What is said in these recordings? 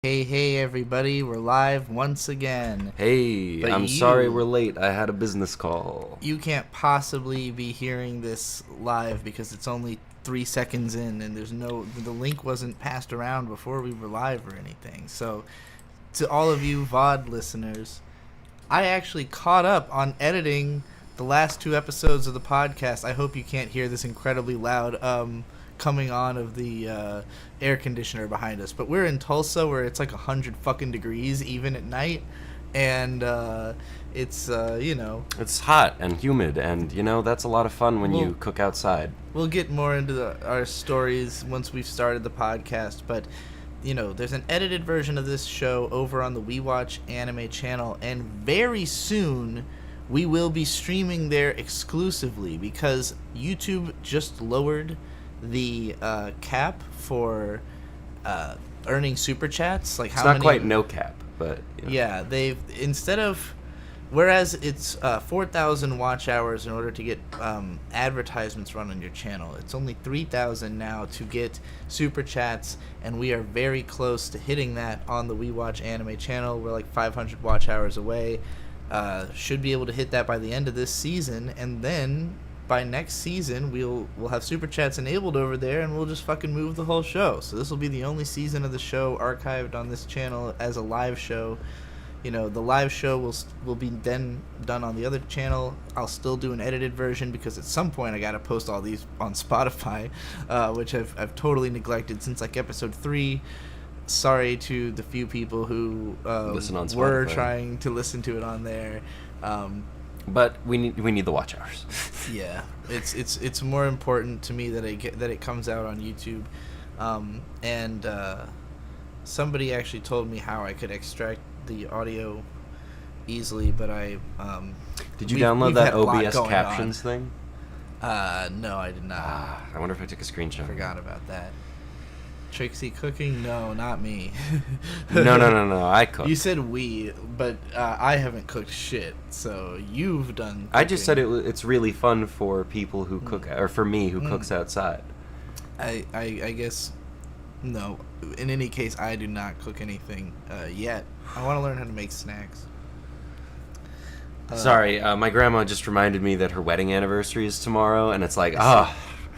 Hey, everybody, we're live once again. Hey, But I'm sorry we're late. I had a business call. You can't possibly be hearing this live because it's only 3 seconds in and the link wasn't passed around before we were live or anything. So, to all of you VOD listeners, I actually caught up on editing the last 2 episodes of the podcast. I hope you can't hear this incredibly loud coming on of the air conditioner behind us, but we're in Tulsa where it's like 100 fucking degrees even at night, and it's It's hot and humid, and that's a lot of fun when you cook outside. We'll get more into our stories once we've started the podcast, but there's an edited version of this show over on the We Watch Anime channel, and very soon we will be streaming there exclusively because YouTube just lowered the cap for earning super chats. Like, it's not quite no cap, but yeah, they've whereas it's 4,000 watch hours in order to get advertisements run on your channel, it's only 3,000 now to get super chats, and we are very close to hitting that on the We Watch Anime channel. We're like 500 watch hours away. Should be able to hit that by the end of this season, and then by next season we'll have super chats enabled over there, and we'll just fucking move the whole show. So this will be the only season of the show archived on this channel as a live show. The live show will be then done on the other channel. I'll still do an edited version because at some point I gotta post all these on Spotify, which I've totally neglected since like episode 3. Sorry to the few people who listen on Spotify. Were trying to listen to it on there. But we need the watch hours. Yeah, it's more important to me that it comes out on YouTube, and somebody actually told me how I could extract the audio easily, but did you download that OBS captions thing? No, I did not. I wonder if I took a screenshot. Forgot about that. Trixie cooking? No, not me. No. I cook. You said we, but I haven't cooked shit. So you've done cooking. I just said it's really fun for people who cook, or for me who cooks outside. I guess no. In any case, I do not cook anything yet. I want to learn how to make snacks. Sorry, my grandma just reminded me that her wedding anniversary is tomorrow, and it's like,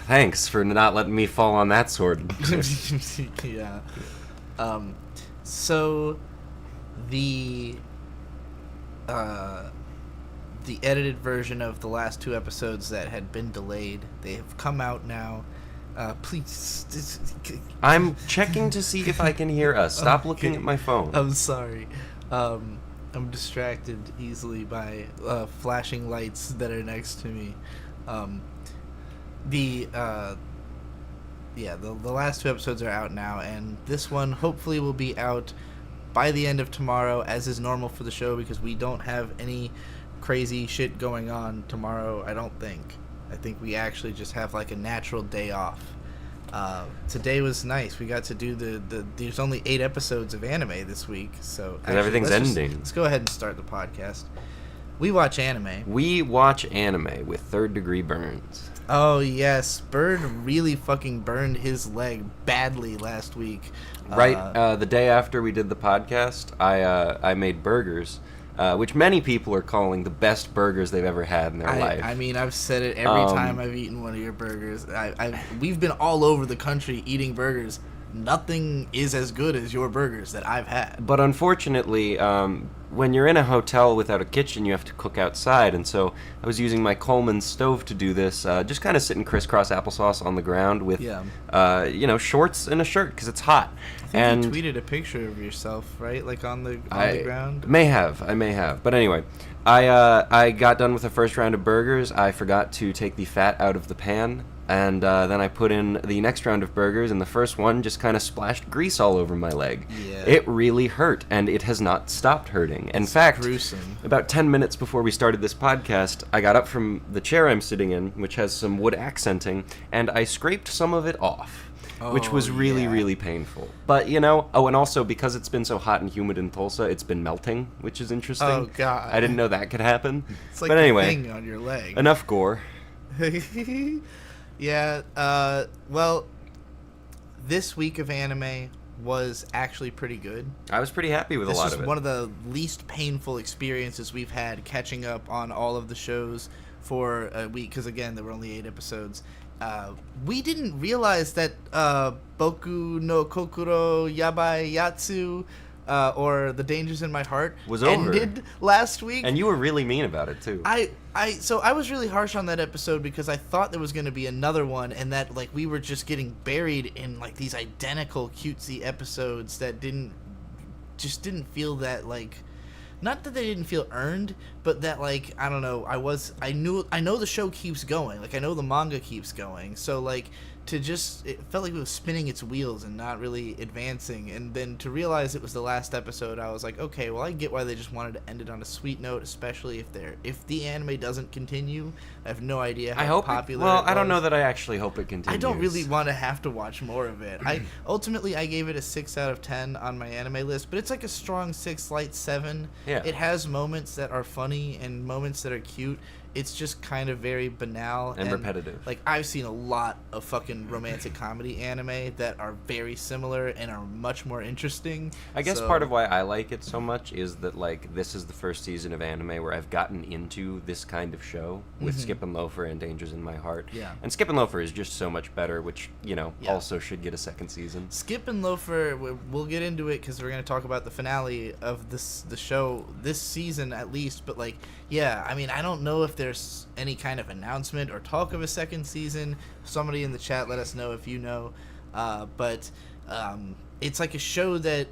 thanks for not letting me fall on that sword. Yeah. So the edited version of the last 2 episodes that had been delayed, they have come out now. Please. I'm checking to see if I can hear us. Stop looking at my phone. I'm sorry. I'm distracted easily by flashing lights that are next to me. The last 2 episodes are out now, and this one hopefully will be out by the end of tomorrow, as is normal for the show, because we don't have any crazy shit going on tomorrow. I think we actually just have like a natural day off. Today was nice. We got to do there's only 8 episodes of anime this week, so actually, everything's ending. Let's go ahead and start the podcast. We watch anime. We watch anime with third-degree burns. Oh, yes. Bird really fucking burned his leg badly last week. Right, the day after we did the podcast, I made burgers, which many people are calling the best burgers they've ever had in their life. I mean, I've said it every time I've eaten one of your burgers. We've been all over the country eating burgers. Nothing is as good as your burgers that I've had. But unfortunately, when you're in a hotel without a kitchen, you have to cook outside, and so I was using my Coleman stove to do this, just kind of sitting crisscross applesauce on the ground with, shorts and a shirt, because it's hot. I think you tweeted a picture of yourself, right? Like on the ground? I may have. But anyway, I got done with the first round of burgers. I forgot to take the fat out of the pan, and then I put in the next round of burgers, and the first one just kind of splashed grease all over my leg. Yeah. It really hurt, and it has not stopped hurting. In fact, gruesome. About 10 minutes before we started this podcast, I got up from the chair I'm sitting in, which has some wood accenting, and I scraped some of it off. Which was really, really painful. But, and also because it's been so hot and humid in Tulsa, it's been melting, which is interesting. Oh, God. I didn't know that could happen. It's like but anyway, thing on your leg. Enough gore. Yeah, well, this week of anime, was actually pretty good. I was pretty happy with a lot of it. This was one of the least painful experiences we've had catching up on all of the shows for a week, because again, there were only 8 episodes. We didn't realize that Boku no Kokoro Yabai Yatsu, or The Dangers in My Heart, was over. Ended last week. And you were really mean about it, too. So I was really harsh on that episode because I thought there was going to be another one, and that like we were just getting buried in like these identical cutesy episodes that didn't feel that like, not that they didn't feel earned, but that like, I don't know, I know the show keeps going, like I know the manga keeps going, so like it felt like it was spinning its wheels and not really advancing. And then to realize it was the last episode, I was like, okay, well, I get why they just wanted to end it on a sweet note, especially if the anime doesn't continue. I have no idea how popular it was. I don't know that I actually hope it continues. I don't really want to have to watch more of it. Ultimately I gave it a 6 out of 10 on my anime list, but it's like a strong 6, light 7. Yeah. It has moments that are funny and moments that are cute. It's just kind of very banal and repetitive. Like, I've seen a lot of fucking romantic comedy anime that are very similar and are much more interesting. I guess part of why I like it so much is that, like, this is the first season of anime where I've gotten into this kind of show with Skip and Loafer and Dangers in My Heart. Yeah. And Skip and Loafer is just so much better, which, also should get a second season. Skip and Loafer, we'll get into it because we're going to talk about the finale of the show this season at least. But, like, yeah, I mean, I don't know if there's any kind of announcement or talk of a second season. Somebody in the chat let us know if you know. But it's like a show that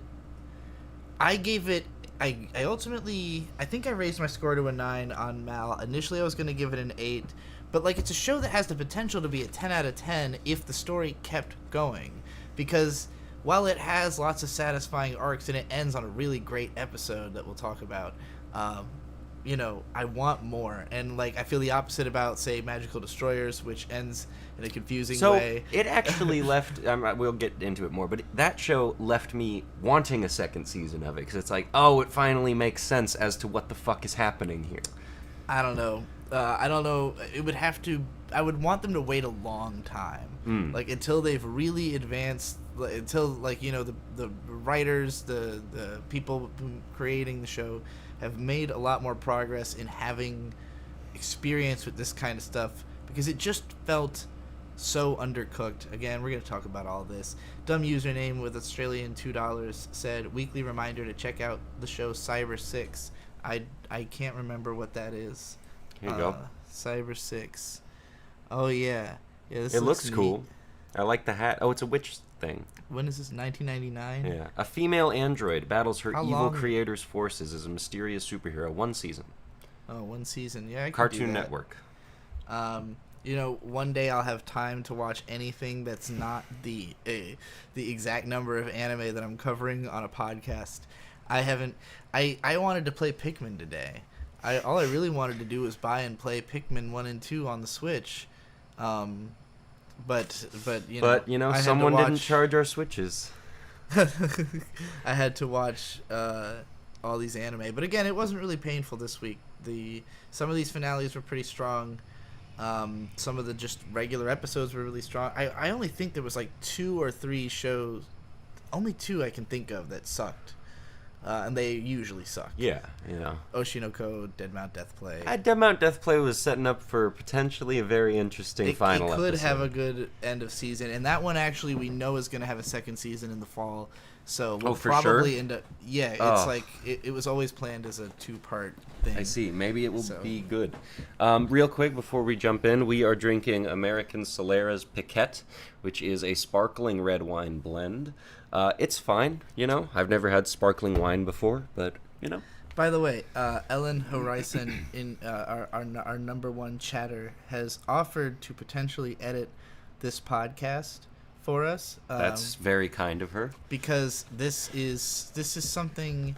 I gave it. I ultimately, I think I raised my score to a 9 on Mal. Initially, I was going to give it an 8. But like, it's a show that has the potential to be a 10 out of 10 if the story kept going. Because while it has lots of satisfying arcs and it ends on a really great episode that we'll talk about, I want more. And like, I feel the opposite about, say, Magical Destroyers, which ends in a confusing way. So it actually left, we'll get into it more, but that show left me wanting a second season of it, because it's like, oh, it finally makes sense as to what the fuck is happening here. I don't know. It would have to, I would want them to wait a long time. Like, until they've really advanced, until, like, the writers, the people creating the show have made a lot more progress in having experience with this kind of stuff, because it just felt so undercooked. Again, we're going to talk about all this. Dumb username with Australian $2 said, weekly reminder to check out the show Cyber 6. I can't remember what that is. Here you go. Cyber 6. Oh, yeah. This it looks neat. cool. I like the hat. Oh, it's a witch thing. When is this? 1999? Yeah. A female android battles her evil creator's forces as a mysterious superhero. 1 season. Oh, 1 season. Yeah, I can Cartoon do that. Network. One day I'll have time to watch anything that's not the exact number of anime that I'm covering on a podcast. I wanted to play Pikmin today. All I really wanted to do was buy and play Pikmin 1 and 2 on the Switch. But someone didn't charge our Switches. I had to watch all these anime, but again, it wasn't really painful this week. Some of these finales were pretty strong. Some of the just regular episodes were really strong. I only think there was like 2 or 3 shows, only 2 I can think of that sucked. And they usually suck. Yeah, Oshinoko, Dead Mount Death Play. Dead Mount Death Play was setting up for potentially a very interesting final episode. It could have a good end of season, and that one actually we know is going to have a second season in the fall. So we'll probably end up. Yeah, it's like it was always planned as a 2-part thing. I see. Maybe it will be good. Real quick before we jump in, we are drinking American Solera's Piquette, which is a sparkling red wine blend. It's fine, I've never had sparkling wine before, but By the way, Ellen Horizon in our number one chatter has offered to potentially edit this podcast for us. That's very kind of her. Because this is something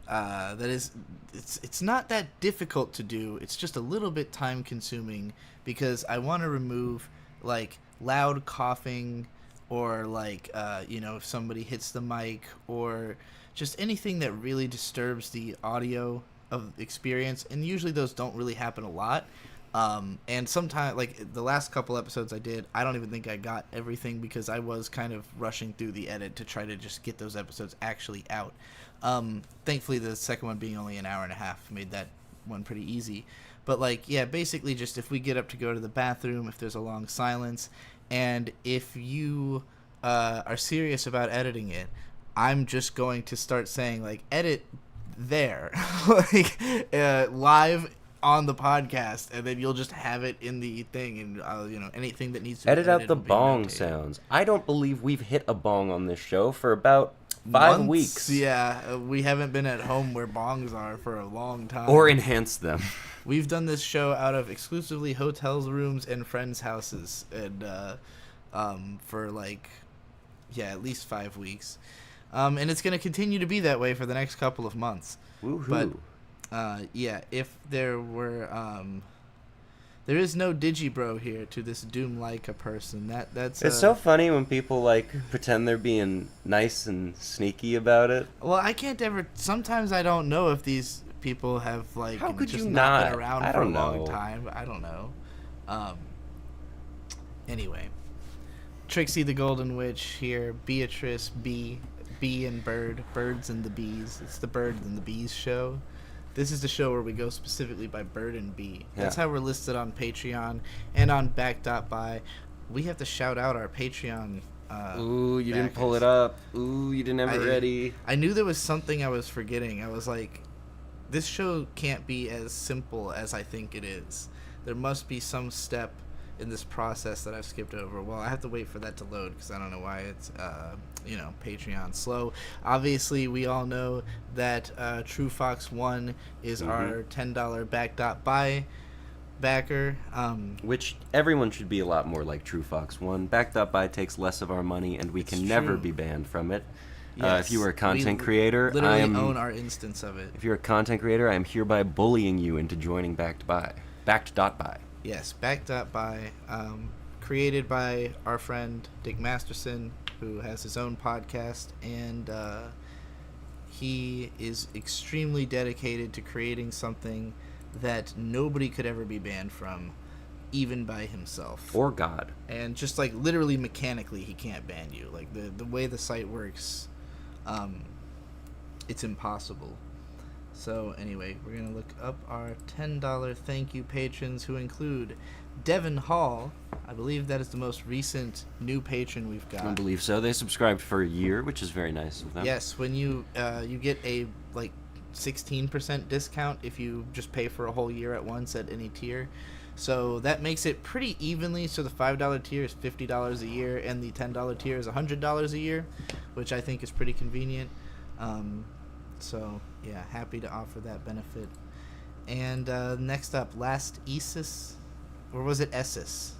that is it's not that difficult to do. It's just a little bit time consuming, because I want to remove like loud coughing, or like if somebody hits the mic, or just anything that really disturbs the audio of experience. And usually those don't really happen a lot, And sometimes, like the last couple episodes I did, I don't even think I got everything because I was kind of rushing through the edit to try to just get those episodes actually out. Thankfully, the second one being only an hour and a half made that one pretty easy. But like, yeah, basically just if we get up to go to the bathroom, if there's a long silence, and if you are serious about editing it, I'm just going to start saying like edit there, like live on the podcast, and then you'll just have it in the thing, and anything that needs to Edit be out the will be bong notated. sounds. I don't believe we've hit a bong on this show for about 5 Months, weeks. Yeah, we haven't been at home where bongs are for a long time. Or enhance them. We've done this show out of exclusively hotels, rooms, and friends' houses, and for like, yeah, at least 5 weeks. And it's going to continue to be that way for the next couple of months. Woohoo. But, yeah, if there were, there is no Digibro here to this Doom-like a person. That's It's so funny when people, like, pretend they're being nice and sneaky about it. Well, I can't ever, sometimes I don't know if these people have, like, How could just you not not? been around I for a don't long know. time. I don't know. Anyway. Trixie the Golden Witch here, Beatrice, Bee and Bird, Birds and the Bees. It's the Bird and the Bees show. This is the show where we go specifically by Bird and Bee. That's Yeah. how we're listed on Patreon and on back.by. We have to shout out our Patreon. Ooh, you didn't pull backers. it up. Ooh, you didn't have it ready. I knew there was something I was forgetting. I was like, this show can't be as simple as I think it is. There must be some step in this process that I've skipped over. Well, I have to wait for that to load because I don't know why it's, Patreon slow. Obviously, we all know that True Fox 1 is our $10 back.by backer. Which everyone should be a lot more like True Fox 1. Back.by takes less of our money, and we can never true. be banned from it. Yes, if you were a content we creator, literally I am. own our instance of it. If you're a content creator, I am hereby bullying you into joining Backed.by. Backed.by. Yes, back.by, created by our friend Dick Masterson, who has his own podcast, and he is extremely dedicated to creating something that nobody could ever be banned from, even by himself. Or God. And just like literally mechanically, he can't ban you. Like the way the site works, it's impossible. So anyway, we're going to look up our $10 thank you patrons, who include Devin Hall. I believe that is the most recent new patron we've got. I believe so. They subscribed for a year, which is very nice of them. Yes, when you get a like 16% discount if you just pay for a whole year at once at any tier. So that makes it pretty evenly. So the $5 tier is $50 a year, and the $10 tier is $100 a year, which I think is pretty convenient. So, yeah, happy to offer that benefit. And next up, Last Isis, or was it Essis?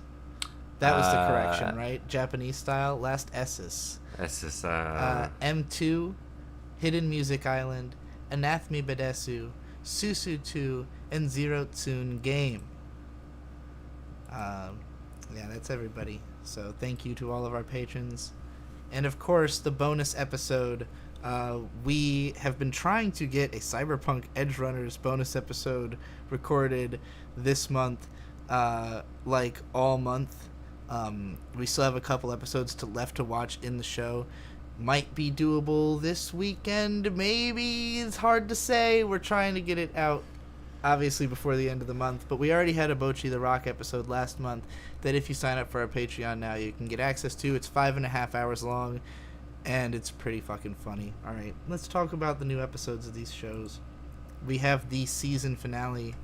That was the correction, right? Japanese style, Last Essis. Essis, M2, Hidden Music Island, Anathemi Bedesu, Susu 2, and Zero Tsun Game. Yeah, that's everybody. So thank you to all of our patrons. And of course, the bonus episode. We have been trying to get a Cyberpunk Edge Runners bonus episode recorded this month, like all month. We still have a couple episodes left to watch in the show. Might be doable this weekend, maybe. It's hard to say. We're trying to get it out, obviously, before the end of the month. But we already had a Bocchi the Rock episode last month that if you sign up for our Patreon now, you can get access to. It's 5.5 hours long. And it's pretty fucking funny. Alright, let's talk about the new episodes of these shows. We have the season finale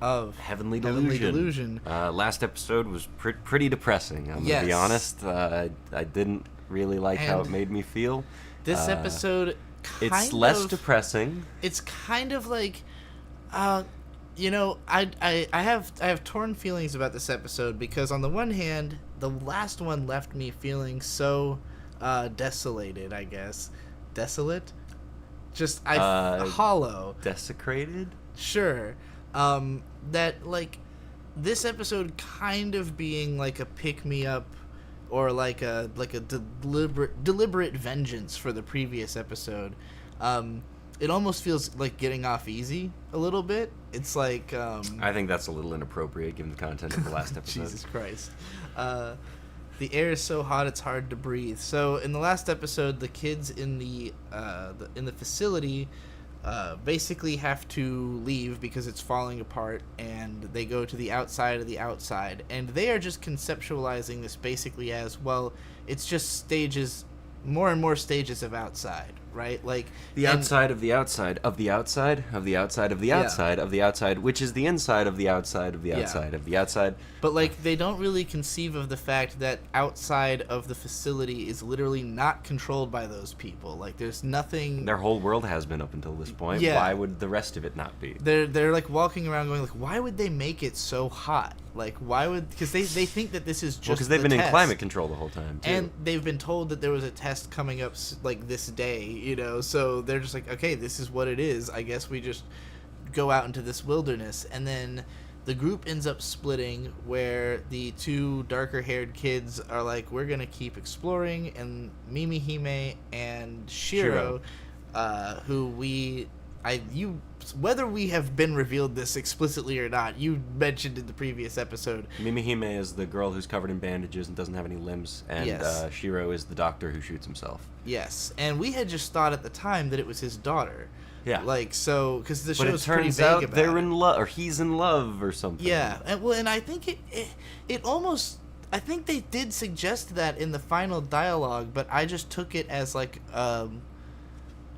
of Heavenly Delusion. Last episode was pretty depressing, I'm going to be honest. I didn't really like how it made me feel. This episode it's less depressing. It's kind of like... I have torn feelings about this episode because on the one hand, the last one left me feeling so... desolated, I guess. Desolate? Just, hollow. Desecrated? Sure. That, like, this episode kind of being, like, a pick-me-up or, like a deliberate vengeance for the previous episode. it almost feels like getting off easy a little bit. It's like I think that's a little inappropriate given the content of the last episode. Jesus Christ. The air is so hot it's hard to breathe. So in the last episode, the kids in the facility basically have to leave because it's falling apart, and they go to the outside of the outside, and they are just conceptualizing this basically as, well, it's just stages, more and more stages of outside, right? Like the outside of the outside of the outside of the outside of the outside of the outside, which is the inside of the outside of the outside of the outside. But like, they don't really conceive of the fact that outside of the facility is literally not controlled by those people. Like, there's nothing. Their whole world has been up until this point. Yeah. Why would the rest of it not be? They're like walking around going like, why would they make it so hot? Like, why would? Because they think that this is just because they've been test. in climate control the whole time too. And they've been told that there was a test coming up like this day, you know. So they're just like, okay, this is what it is. I guess we just go out into this wilderness, and then the group ends up splitting, where the two darker-haired kids are like, we're gonna keep exploring, and Mimihime and Shiro. Who whether we have been revealed this explicitly or not, you mentioned in the previous episode. Mimihime is the girl who's covered in bandages and doesn't have any limbs, and Yes. Shiro is the doctor who shoots himself. Yes, and we had just thought at the time that it was his daughter. Yeah. Like, so, because the But it show's pretty turns vague out about they're it. in love, or he's in love, or something. Yeah, and I think it almost, I think they did suggest that in the final dialogue, but I just took it as like,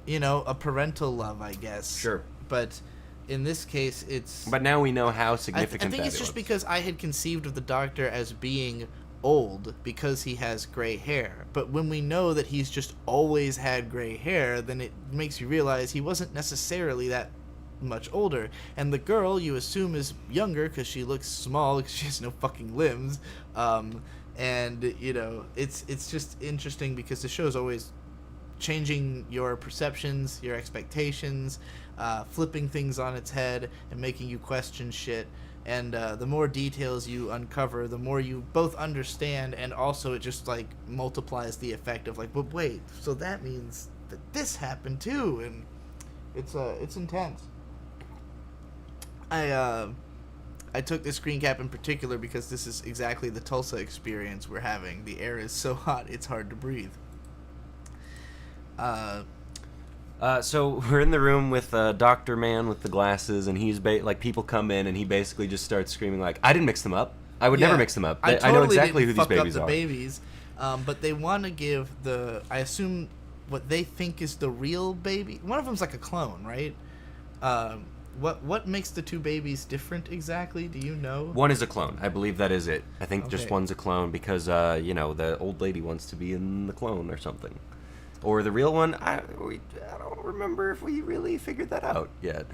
you know, a parental love, I guess. Sure. But in this case, it's. But now we know how I significant think that it's just was. because I had conceived of the Doctor as being old because he has gray hair. But when we know that he's just always had gray hair, then it makes you realize he wasn't necessarily that much older. And the girl, you assume, is younger because she looks small because she has no fucking limbs. And, you know, it's just interesting because the show's always changing your perceptions, your expectations, flipping things on its head and making you question shit. And the more details you uncover, the more you both understand, and also it just like multiplies the effect of like, but wait, so that means that this happened too, and it's intense. I took this screen cap in particular because this is exactly the Tulsa experience we're having. The air is so hot it's hard to breathe. So we're in the room with Dr. Man with the glasses, and he's like, people come in, and he basically just starts screaming like, "I didn't mix them up. I would never mix them up. I know exactly who these babies are." Babies, but they want to give I assume what they think is the real baby. One of them's like a clone, right? What makes the two babies different exactly? Do you know? One is a clone. I believe that is it. I think just Okay. one's a clone because you know, the old lady wants to be in the clone or something. Or the real one, I don't remember if we really figured that out yet.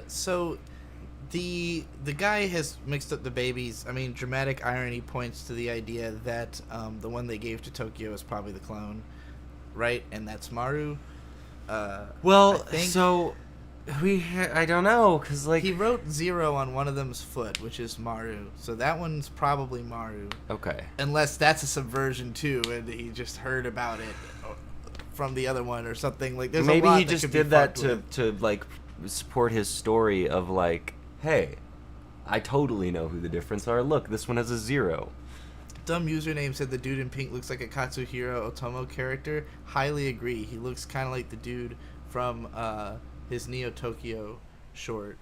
So the guy has mixed up the babies. I mean, dramatic irony points to the idea that the one they gave to Tokyo is probably the clone, right? And that's Maru. Well, I think so I don't know, because like he wrote 0 on one of them's foot, which is Maru. So that one's probably Maru. Okay. Unless that's a subversion too, and he just heard about it from the other one or something. Like, there's Maybe a lot he that just could be did that fucked to like support his story of like, hey, I totally know who the difference are. Look, this one has a 0. Dumb username said the dude in pink looks like a Katsuhiro Otomo character. Highly agree. He looks kind of like the dude from his Neo Tokyo short,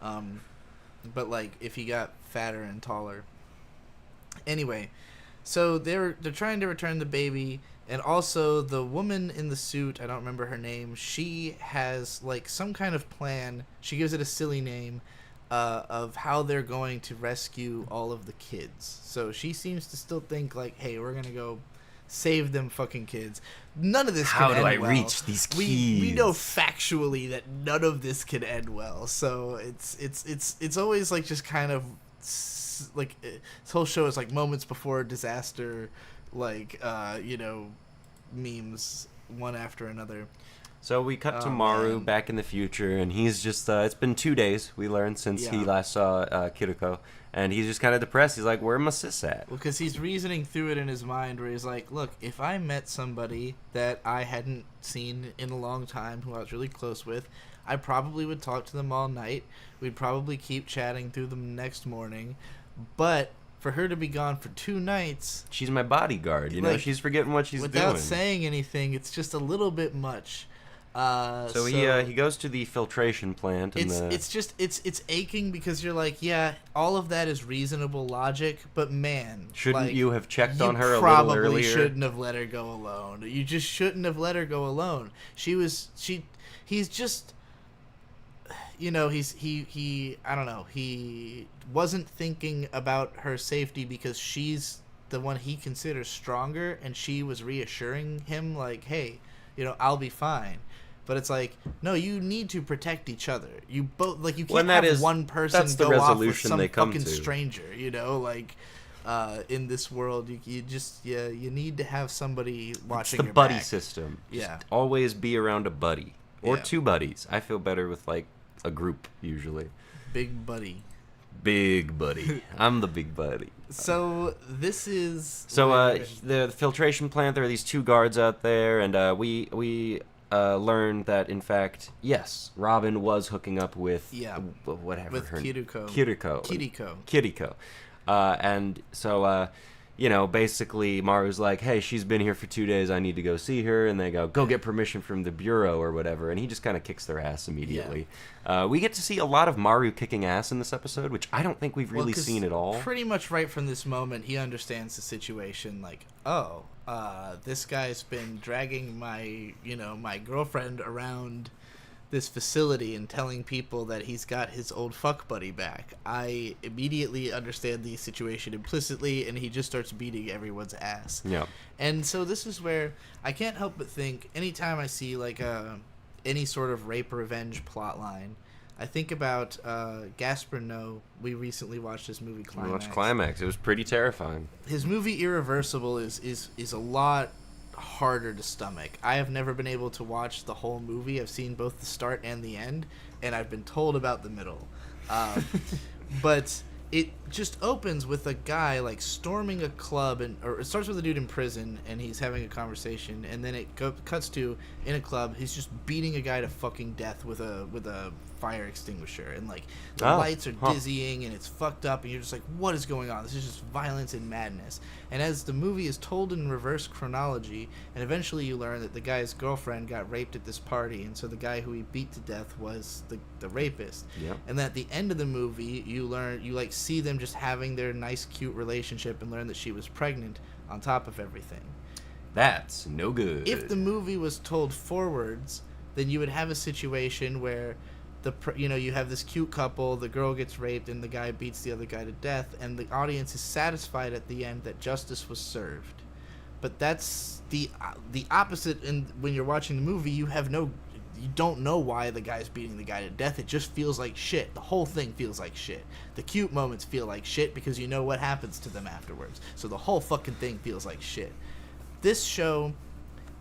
but like if he got fatter and taller. Anyway, so they're trying to return the baby, and also the woman in the suit, I don't remember her name, she has like some kind of plan. She gives it a silly name of how they're going to rescue all of the kids. So she seems to still think like, hey, we're gonna go save them fucking kids. None of this How can do end I well. reach these We know kids? factually that none of this can end well. So it's always like just kind of like this whole show is like moments before disaster, like you know, memes one after another. So we cut to Maru back in the future, and he's just, it's been 2 days, we learned, since he last saw Kiriko, and he's just kind of depressed. He's like, where my sis at? Well, because he's reasoning through it in his mind, where he's like, look, if I met somebody that I hadn't seen in a long time, who I was really close with, I probably would talk to them all night. We'd probably keep chatting through them next morning, but for her to be gone for 2 nights... She's my bodyguard, you know? She's forgetting what she's doing. Without saying anything, it's just a little bit much. So he goes to the filtration plant. And it's aching because you're like, yeah, all of that is reasonable logic, but man... Shouldn't you have checked on her a little earlier? You probably shouldn't have let her go alone. You just shouldn't have let her go alone. He's just... You know, he I don't know, he wasn't thinking about her safety because she's the one he considers stronger, and she was reassuring him like, hey, you know, I'll be fine. But it's like, no, you need to protect each other. You both, like, you can't have one person go off with some fucking stranger, you know, like, in this world, you just, you need to have somebody watching your back. It's the buddy system. Yeah. Just always be around a buddy. Or 2 buddies. I feel better with, like, a group, usually. Big buddy. Big buddy. I'm the big buddy. So, this is... So, the filtration plant, there are these 2 guards out there, and we learned that, in fact, yes, Robin was hooking up with... whatever. With Kiriko. Kiriko. And so... you know, basically, Maru's like, hey, she's been here for 2 days, I need to go see her, and they go get permission from the Bureau or whatever, and he just kind of kicks their ass immediately. Yeah. We get to see a lot of Maru kicking ass in this episode, which I don't think we've really seen at all. Pretty much right from this moment, he understands the situation, like, this guy's been dragging my girlfriend around this facility and telling people that he's got his old fuck buddy back. I immediately understand the situation implicitly, and he just starts beating everyone's ass. Yeah. And so this is where I can't help but think, anytime I see like any sort of rape revenge plot line, I think about Gaspar Noé. We recently watched his movie Climax. We watched Climax. It was pretty terrifying. His movie Irreversible is a lot harder to stomach. I have never been able to watch the whole movie. I've seen both the start and the end, and I've been told about the middle. But it just opens with a guy like storming a club, or it starts with a dude in prison, and he's having a conversation, and then it cuts to in a club. He's just beating a guy to fucking death with a fire extinguisher, and like the lights are dizzying, and it's fucked up, and you're just like, what is going on? This is just violence and madness. And as the movie is told in reverse chronology, and eventually you learn that the guy's girlfriend got raped at this party, and so the guy who he beat to death was the rapist. Yep. And then at the end of the movie, you see them just having their nice, cute relationship, and learn that she was pregnant on top of everything. That's no good. If the movie was told forwards, then you would have a situation where you have this cute couple, the girl gets raped, and the guy beats the other guy to death, and the audience is satisfied at the end that justice was served. But that's the opposite. And when you're watching the movie, you don't know why the guy's beating the guy to death. It just feels like shit. The whole thing feels like shit. The cute moments feel like shit because you know what happens to them afterwards. So the whole fucking thing feels like shit. This show,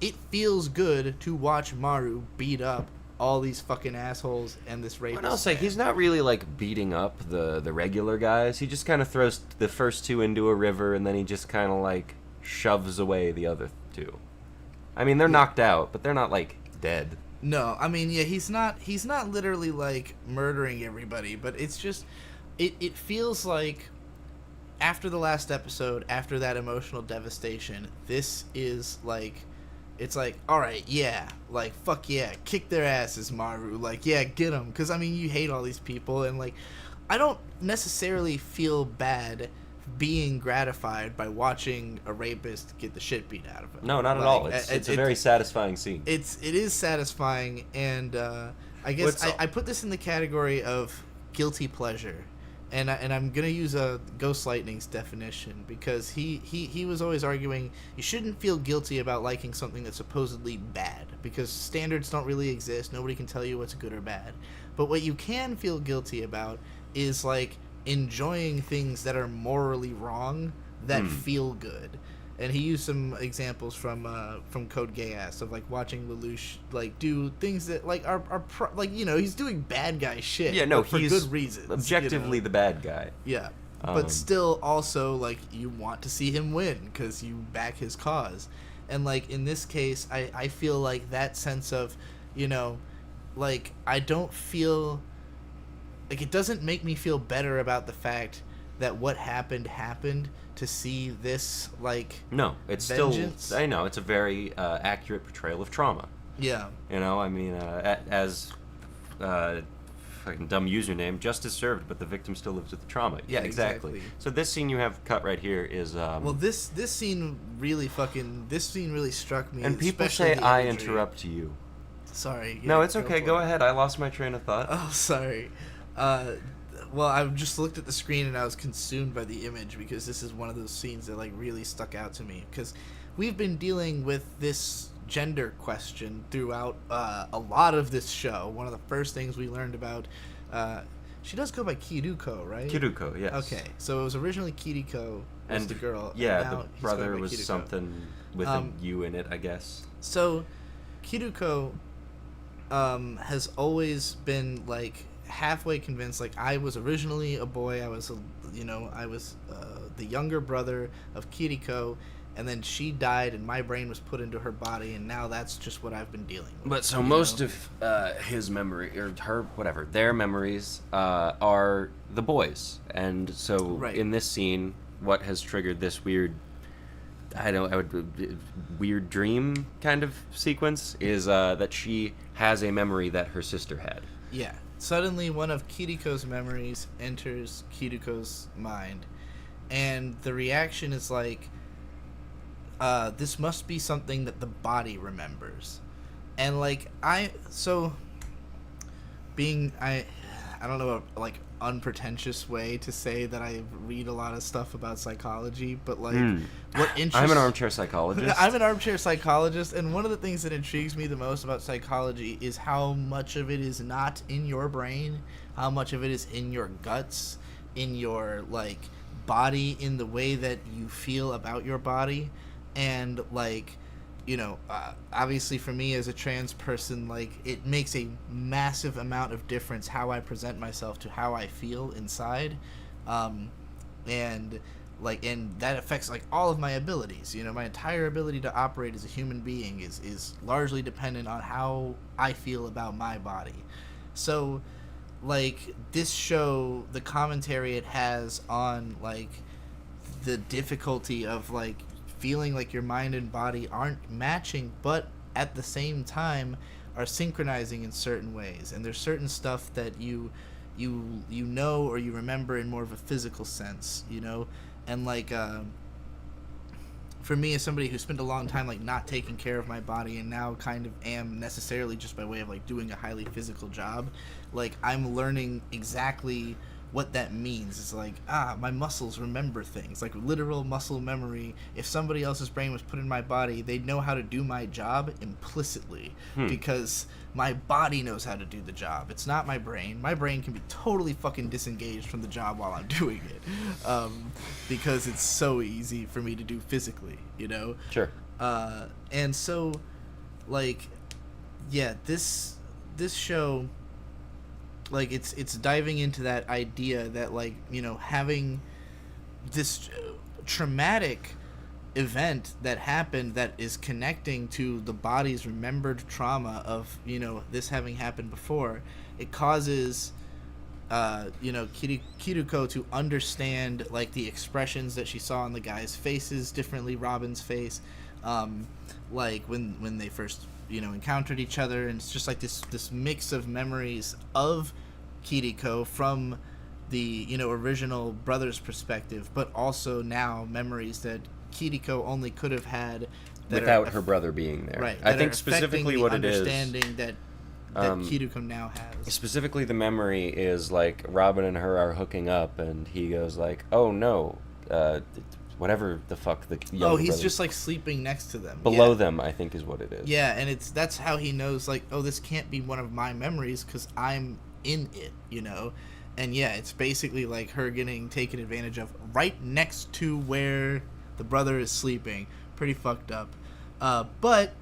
it feels good to watch Maru beat up all these fucking assholes and this rapist. I'll say, he's not really like beating up the regular guys. He just kind of throws the first 2 into a river, and then he just kind of like shoves away the other 2. I mean, they're knocked out, but they're not like dead. No, I mean, yeah, he's not literally like murdering everybody, but it's just it feels like after the last episode, after that emotional devastation, this is like, it's like, all right, yeah, like, fuck yeah, kick their asses, Maru, like, yeah, get them, because, I mean, you hate all these people, and, like, I don't necessarily feel bad being gratified by watching a rapist get the shit beat out of him. No, not at all. It's a very satisfying scene. It is satisfying, and I guess I put this in the category of guilty pleasure. And I'm gonna use Ghost Lightning's definition, because he was always arguing you shouldn't feel guilty about liking something that's supposedly bad, because standards don't really exist. Nobody can tell you what's good or bad. But what you can feel guilty about is like enjoying things that are morally wrong that feel good. and he used some examples from Code Geass of like watching Lelouch like do things that like are like, you know, he's doing bad guy shit. Yeah, no, but for he's good reasons. objectively you know? the bad guy. Yeah. But still, also, like, you want to see him win because you back his cause. And, like, in this case, I feel like that sense of, you know, like, I don't feel... Like, it doesn't make me feel better about the fact that what happened to see this, like... No, it's vengeance. still... I know, it's a very accurate portrayal of trauma. Yeah. You know, I mean, as... fucking dumb username, justice served, but the victim still lives with the trauma. Yeah, exactly. So this scene you have cut right here is well, this scene really struck me. And people say I interrupt you. Sorry. No, it's okay. Go ahead. I lost my train of thought. Oh, sorry. Well, I just looked at the screen and I was consumed by the image because this is one of those scenes that like really stuck out to me because we've been dealing with this gender question throughout a lot of this show. One of the first things we learned about, she does go by Kiruko, right? Kiruko, yes. Okay, so it was originally Kiriko was the girl. Yeah, the brother was Kiruko. Something with a U in it, I guess. So Kiruko has always been like halfway convinced. Like, I was originally a boy. I was the younger brother of Kiriko. And then she died, and my brain was put into her body, and now that's just what I've been dealing with. But so most of his memory, or her, whatever, their memories are the boys. And so in this scene, what has triggered this weird, weird dream kind of sequence is that she has a memory that her sister had. Yeah. Suddenly, one of Kiriko's memories enters Kiruko's mind, and the reaction is like, this must be something that the body remembers. And like I don't know, like unpretentious way to say that I read a lot of stuff about psychology, but like what interests I'm an armchair psychologist. I'm an armchair psychologist, and one of the things that intrigues me the most about psychology is how much of it is not in your brain, how much of it is in your guts, in your like body, in the way that you feel about your body. And like, you know, obviously for me as a trans person, like it makes a massive amount of difference how I present myself to how I feel inside, and that affects like all of my abilities. You know, my entire ability to operate as a human being is largely dependent on how I feel about my body. So like this show, the commentary it has on like the difficulty of like feeling like your mind and body aren't matching, but at the same time are synchronizing in certain ways. And there's certain stuff that you know or you remember in more of a physical sense, you know? And like for me as somebody who spent a long time like not taking care of my body and now kind of am necessarily just by way of like doing a highly physical job, like I'm learning exactly what that means. Is like, my muscles remember things, like literal muscle memory. If somebody else's brain was put in my body, they'd know how to do my job implicitly because my body knows how to do the job. It's not my brain. My brain can be totally fucking disengaged from the job while I'm doing it, because it's so easy for me to do physically, you know? Sure. And so, like, yeah, this show, like it's diving into that idea that like, you know, having this traumatic event that happened that is connecting to the body's remembered trauma of, you know, this having happened before, it causes you know, Kiruko to understand like the expressions that she saw on the guys' faces differently. Robin's face, like when they first, you know, encountered each other, and it's just like this mix of memories of Kiriko from the, you know, original brother's perspective, but also now memories that Kiriko only could have had without her brother being there. Right. I think specifically what it is, understanding that Kiriko now has. Specifically, the memory is like Robin and her are hooking up, and he goes like, "Oh no, whatever the fuck the younger he's brother, just like sleeping next to them, below them," I think is what it is. Yeah, and that's how he knows like, oh, this can't be one of my memories because I'm in it, you know. And yeah, it's basically like her getting taken advantage of right next to where The brother is sleeping. Pretty fucked up. But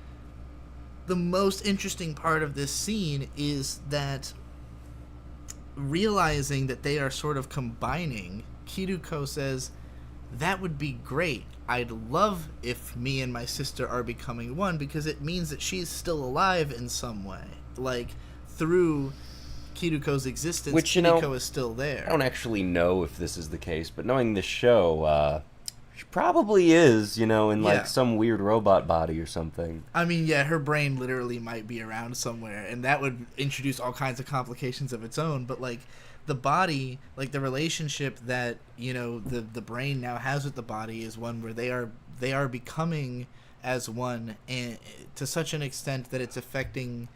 the most interesting part of this scene is that realizing that they are sort of combining, Kiruko says, that would be great. I'd love if me and my sister are becoming one, because it means that she's still alive in some way. Like, through Kiruko's existence, which, Kiriko is still there. I don't actually know if this is the case, but knowing the show, she probably is, in like some weird robot body or something. I mean, yeah, her brain literally might be around somewhere, and that would introduce all kinds of complications of its own, but like the body, like the relationship that, the brain now has with the body is one where they are becoming as one, and to such an extent that it's affecting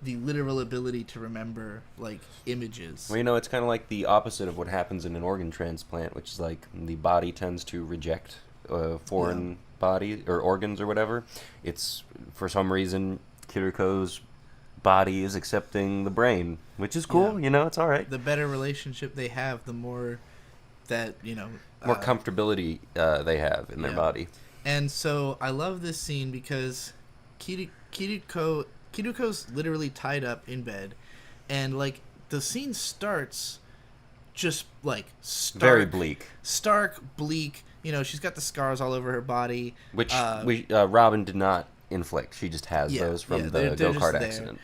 the literal ability to remember, like, images. Well, it's kind of like the opposite of what happens in an organ transplant, which is like the body tends to reject foreign body or organs or whatever. It's, for some reason, Kiruko's body is accepting the brain, which is cool. It's all right. The better relationship they have, the more that, more comfortability they have in their body. And so I love this scene because Kiruko's literally tied up in bed, and like the scene starts just like stark, very bleak. She's got the scars all over her body, which Robin did not inflict. She just has those from the go-kart accident.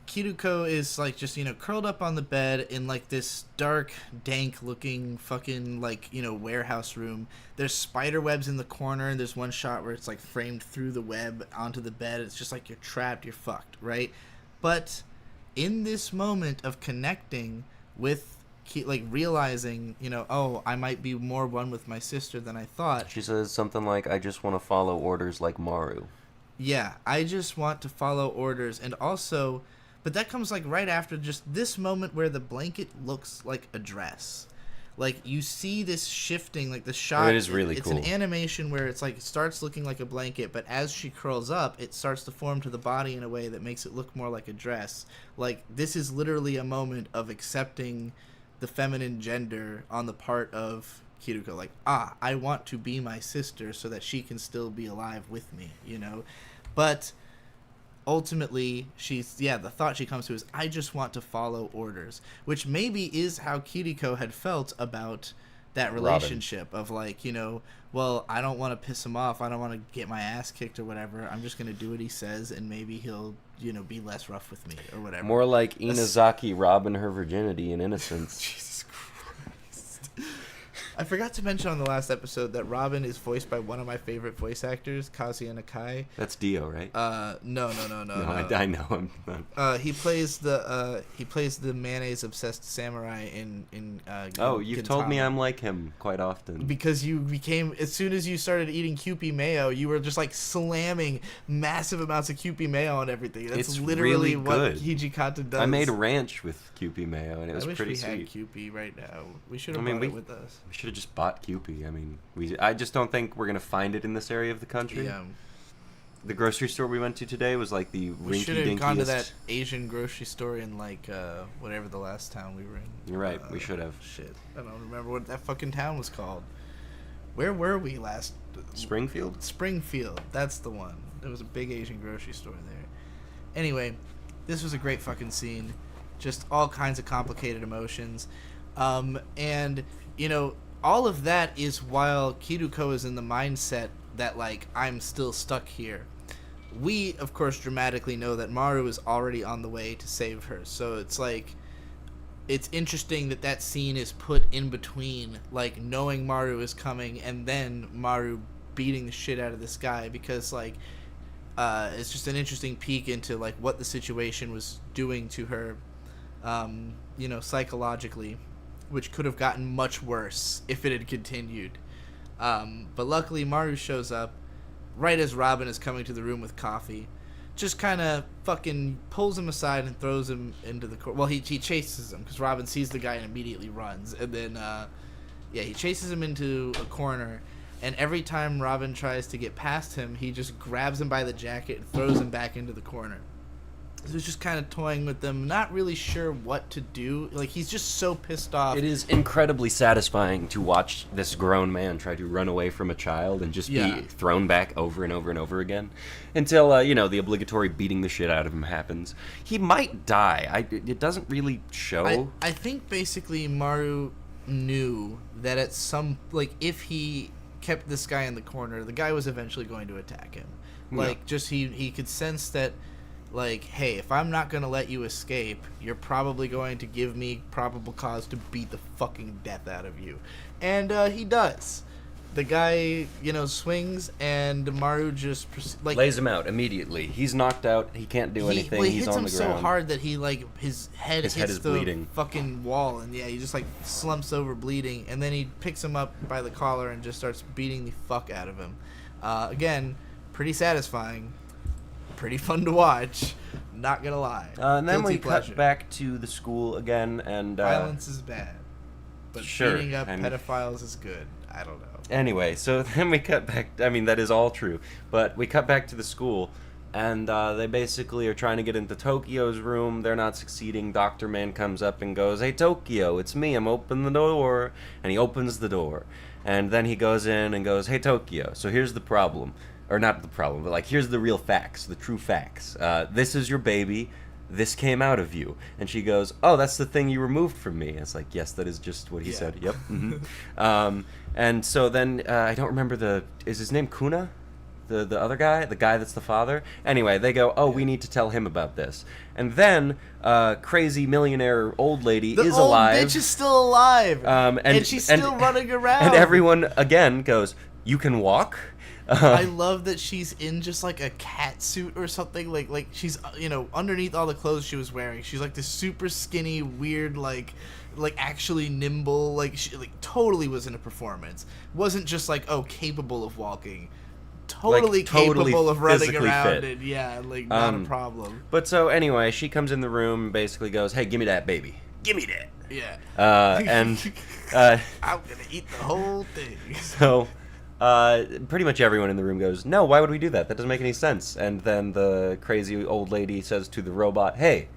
Kiruko is like just curled up on the bed in like this dark, dank looking fucking like warehouse room. There's spider webs in the corner, and there's one shot where it's like framed through the web onto the bed. It's just like you're trapped, you're fucked, right? But in this moment of connecting with like realizing, oh, I might be more one with my sister than I thought. She says something like, I just want to follow orders like Maru. Yeah, I just want to follow orders. And also, but that comes like right after just this moment where the blanket looks like a dress. Like you see this shifting, like the shot. It is really cool. It's an animation where it's like it starts looking like a blanket, but as she curls up, it starts to form to the body in a way that makes it look more like a dress. Like this is literally a moment of accepting the feminine gender on the part of Kiruko. Like, I want to be my sister so that she can still be alive with me, But ultimately, the thought she comes to is, I just want to follow orders, which maybe is how Kiriko had felt about that relationship of like, well, I don't want to piss him off. I don't want to get my ass kicked or whatever. I'm just going to do what he says, and maybe he'll, be less rough with me or whatever. More like Inazaki robbing her virginity and innocence. Jesus Christ. I forgot to mention on the last episode that Robin is voiced by one of my favorite voice actors, Kazuya Nakai. That's Dio, right? No. I know him. He plays the mayonnaise obsessed samurai in you've told me I'm like him quite often. Because you became, as soon as you started eating Kewpie mayo, you were just like slamming massive amounts of Kewpie mayo on everything. That's it's literally really what good. Hijikata does. I made a ranch with Kewpie mayo, and it was pretty sweet. I wish we had Kewpie right now. We should have brought it with us. We should have just bought Kewpie. I just don't think we're gonna find it in this area of the country. Yeah. The grocery store we went to today was like the we should have gone to that Asian grocery store in like whatever the last town we were in. You're right. We should have. Shit, I don't remember what that fucking town was called. Where were we last? Springfield. Springfield. That's the one. There was a big Asian grocery store there. Anyway, this was a great fucking scene. Just all kinds of complicated emotions, and all of that is while Kiruko is in the mindset that, like, I'm still stuck here. We, of course, dramatically know that Maru is already on the way to save her. So it's, like, it's interesting that scene is put in between, like, knowing Maru is coming and then Maru beating the shit out of this guy because, like, it's just an interesting peek into, like, what the situation was doing to her, psychologically, which could have gotten much worse if it had continued. But luckily, Maru shows up right as Robin is coming to the room with coffee. Just kind of fucking pulls him aside and throws him into the corner. Well, he chases him because Robin sees the guy and immediately runs. And then, he chases him into a corner. And every time Robin tries to get past him, he just grabs him by the jacket and throws him back into the corner. who's just kind of toying with them, not really sure what to do. Like, he's just so pissed off. It is incredibly satisfying to watch this grown man try to run away from a child and just be thrown back over and over and over again until, the obligatory beating the shit out of him happens. He might die. It doesn't really show. I think basically Maru knew that at some, like, if he kept this guy in the corner, the guy was eventually going to attack him. Like, just he could sense that, like, hey, if I'm not going to let you escape, you're probably going to give me probable cause to beat the fucking death out of you. And he does. The guy, swings, and Maru just lays him out immediately. He's knocked out. He can't do anything. He He's hits on him the ground. so hard that he, his head hits is the bleeding. fucking wall, and he just, slumps over bleeding, and then he picks him up by the collar and just starts beating the fuck out of him. Again, pretty satisfying. Pretty fun to watch, not gonna lie. And then Guilty we pleasure. cut back to the school again, and Violence is bad, but beating up kind of. pedophiles is good. I don't know. Anyway, so then we cut back. I mean, that is all true, but we cut back to the school, and they basically are trying to get into Tokyo's room. They're not succeeding. Dr. Man comes up and goes, "Hey, Tokyo, it's me. I'm opening the door," and he opens the door, and then he goes in and goes, "Hey, Tokyo. So here's the problem." Or not the problem, but here's the real facts, the true facts. This is your baby. This came out of you. And she goes, "Oh, that's the thing you removed from me." And it's like, yes, that is just what he said. Yep. Mm-hmm. And so then, I don't remember is his name Kuna? The other guy? The guy that's the father? Anyway, they go, "Oh, we need to tell him about this." And then, crazy millionaire old lady is alive. The old bitch is still alive. And she's still running around. And everyone, again, goes, "You can walk?" I love that she's in just like a cat suit or something. Like she's underneath all the clothes she was wearing, she's like this super skinny, weird, like actually nimble. Like she totally was in a performance. Wasn't just capable of walking. Totally capable of running around fit. And not a problem. But so anyway, she comes in the room, and basically goes, "Hey, give me that baby. Give me that." Yeah. And I'm gonna eat the whole thing. So. Pretty much everyone in the room goes, "No, why would we do that? That doesn't make any sense." And then the crazy old lady says to the robot, "Hey,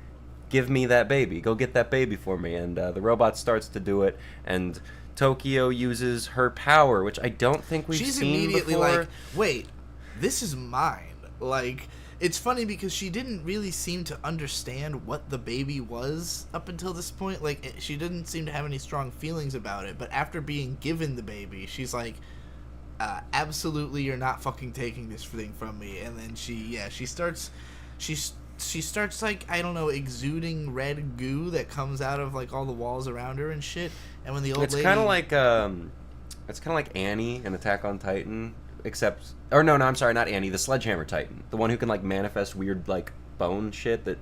give me that baby. Go get that baby for me." And the robot starts to do it, and Tokyo uses her power, which I don't think we've She's seen immediately before. like, "Wait, this is mine." Like, it's funny because she didn't really seem to understand what the baby was up until this point. Like, she didn't seem to have any strong feelings about it. But after being given the baby, she's like, absolutely, you're not fucking taking this thing from me. And then she starts I don't know, exuding red goo that comes out of all the walls around her and shit. And when the old lady, it's kind of like Annie in Attack on Titan, except no, I'm sorry, not Annie, the Sledgehammer Titan, the one who can foweird weird bone shit that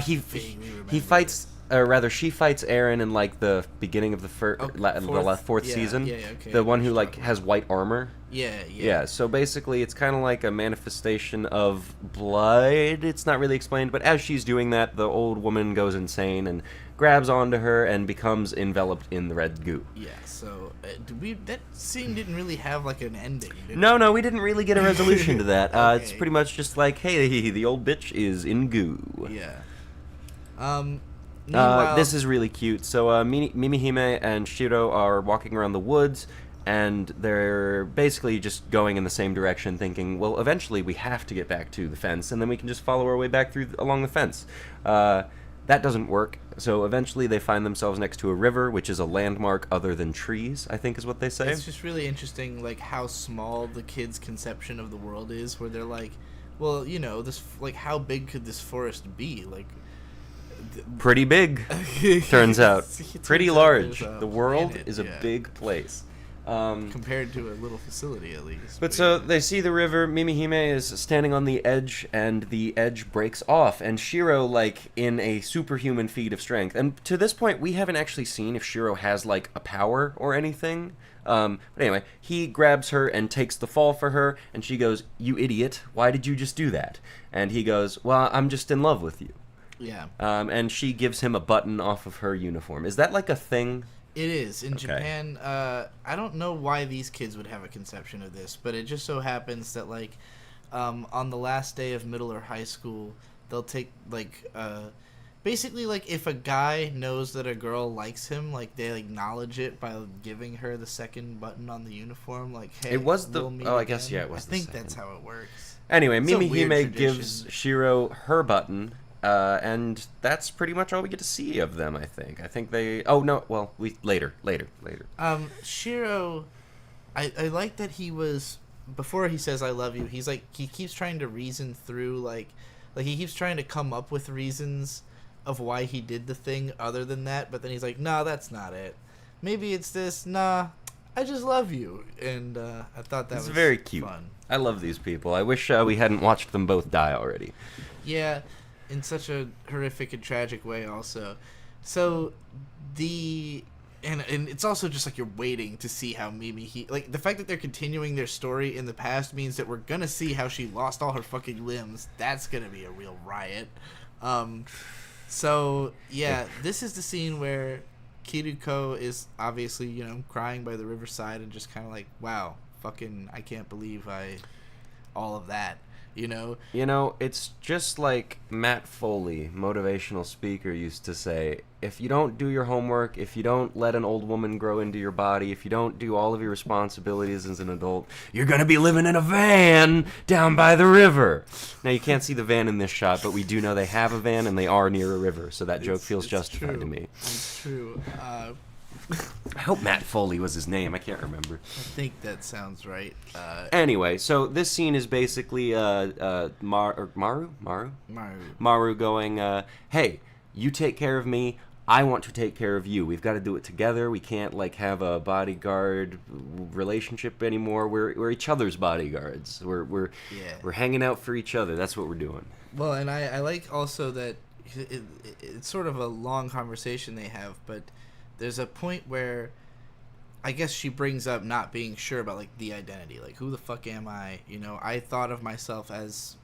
he fights. Or rather, she fights Eren in the beginning of the fourth season. Yeah, okay. The one who has white armor. Yeah. So basically, it's kind of like a manifestation of blood. It's not really explained, but as she's doing that, the old woman goes insane and grabs onto her and becomes enveloped in the red goo. Yeah. So that scene didn't really have an ending. No, we didn't really get a resolution to that. Okay. It's pretty much just hey, the old bitch is in goo. Yeah. This is really cute. So Mimihime and Shiro are walking around the woods, and they're basically just going in the same direction, thinking, well, eventually we have to get back to the fence, and then we can just follow our way back along the fence. That doesn't work, so eventually they find themselves next to a river, which is a landmark other than trees, I think is what they say. It's just really interesting, how small the kids' conception of the world is, where they're like, well, this, how big could this forest be? Pretty big, turns out. Pretty large. There's The world planet, is a big place. Compared to a little facility, at least. But so they see the river. Mimihime is standing on the edge, and the edge breaks off. And Shiro, in a superhuman feat of strength. And to this point, we haven't actually seen if Shiro has, a power or anything. But anyway, he grabs her and takes the fall for her. And she goes, "You idiot. Why did you just do that?" And he goes, "Well, I'm just in love with you." Yeah. And she gives him a button off of her uniform. Is that a thing? It is. In Japan, I don't know why these kids would have a conception of this, but it just so happens that, on the last day of middle or high school, they'll take like basically like if a guy knows that a girl likes him, like they acknowledge it by giving her the second button on the uniform. Like, hey, It was the we'll meet I guess again. it was. I think second. that's how it works. Anyway, It's a Mimi weird Hime tradition. gives Shiro her button, and that's pretty much all we get to see of them. I think they. Oh no, well we later. Shiro, I like that he was before he says I love you. He's like he keeps trying to reason through like he keeps trying to come up with reasons of why he did the thing other than that. But then he's like, nah, that's not it. Maybe it's this. Nah, I just love you. And I thought that was very cute. Fun. I love these people. I wish we hadn't watched them both die already. Yeah, in such a horrific and tragic way also. So and it's also just like you're waiting to see how Mimi like the fact that they're continuing their story in the past means that we're gonna see how she lost all her fucking limbs. That's gonna be a real riot. So yeah, this is the scene where Kiruko is obviously, crying by the riverside and just kind of like, wow, fucking, I can't believe all of that, It's just like Matt Foley, motivational speaker, used to say, if you don't do your homework, if you don't let an old woman grow into your body, if you don't do all of your responsibilities as an adult, you're going to be living in a van down by the river. Now, you can't see the van in this shot, but we do know they have a van and they are near a river, so that joke feels justified to me. It's true. I hope Matt Foley was his name. I can't remember. I think that sounds right. Anyway, so this scene is basically Maru going, hey, you take care of me. I want to take care of you. We've got to do it together. We can't have a bodyguard relationship anymore. We're each other's bodyguards. We're hanging out for each other. That's what we're doing. Well, and I like also that it's sort of a long conversation they have, but there's a point where I guess she brings up not being sure about the identity, who the fuck am I? I thought of myself as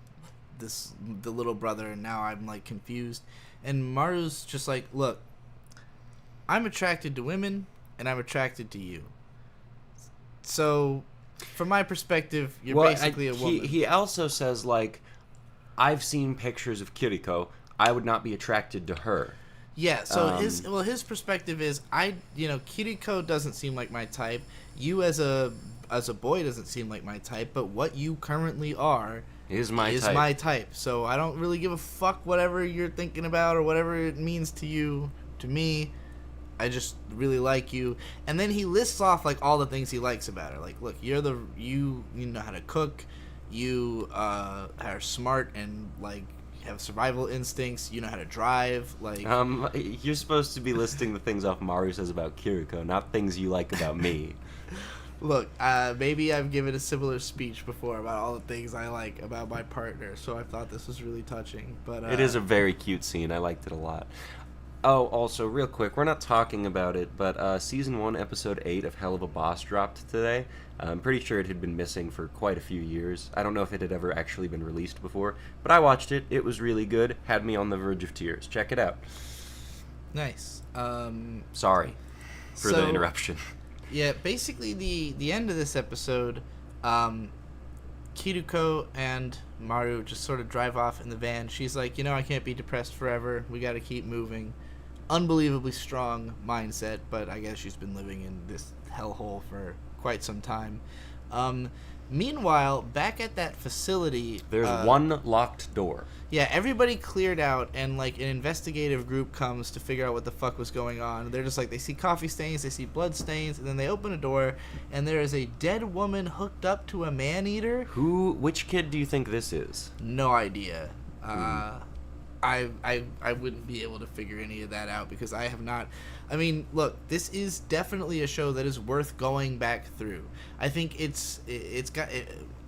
the little brother, and now I'm confused. And Maru's just like, look, I'm attracted to women, and I'm attracted to you. So, from my perspective, you're basically a woman. He also says, I've seen pictures of Kiriko. I would not be attracted to her. Yeah, so his perspective is, Kiriko doesn't seem like my type. You as a boy doesn't seem like my type, but what you currently are is my type. So I don't really give a fuck whatever you're thinking about or whatever it means to you. To me, I just really like you. And then he lists off all the things he likes about her. Look, you know how to cook, you are smart and have survival instincts, you know how to drive, you're supposed to be listing the things off Maru says about Kiriko, not things you like about me. Look, maybe I've given a similar speech before about all the things I like about my partner, so I thought this was really touching. But it is a very cute scene. I liked it a lot. Oh, also, real quick, we're not talking about it, but Season 1, Episode 8 of Hell of a Boss dropped today. I'm pretty sure it had been missing for quite a few years. I don't know if it had ever actually been released before, but I watched it. It was really good. Had me on the verge of tears. Check it out. Nice. Sorry for the interruption. Yeah, basically the end of this episode, Kiruko and Maru just sort of drive off in the van. She's like, I can't be depressed forever. We got to keep moving. Unbelievably strong mindset, but I guess she's been living in this hellhole for quite some time. Meanwhile, back at that facility, there's one locked door. Yeah, everybody cleared out, and an investigative group comes to figure out what the fuck was going on. They're just they see coffee stains, they see blood stains, and then they open a door, and there is a dead woman hooked up to a man-eater. Which kid do you think this is? No idea. I wouldn't be able to figure any of that out because I have not. I mean, look, this is definitely a show that is worth going back through. I think it's got.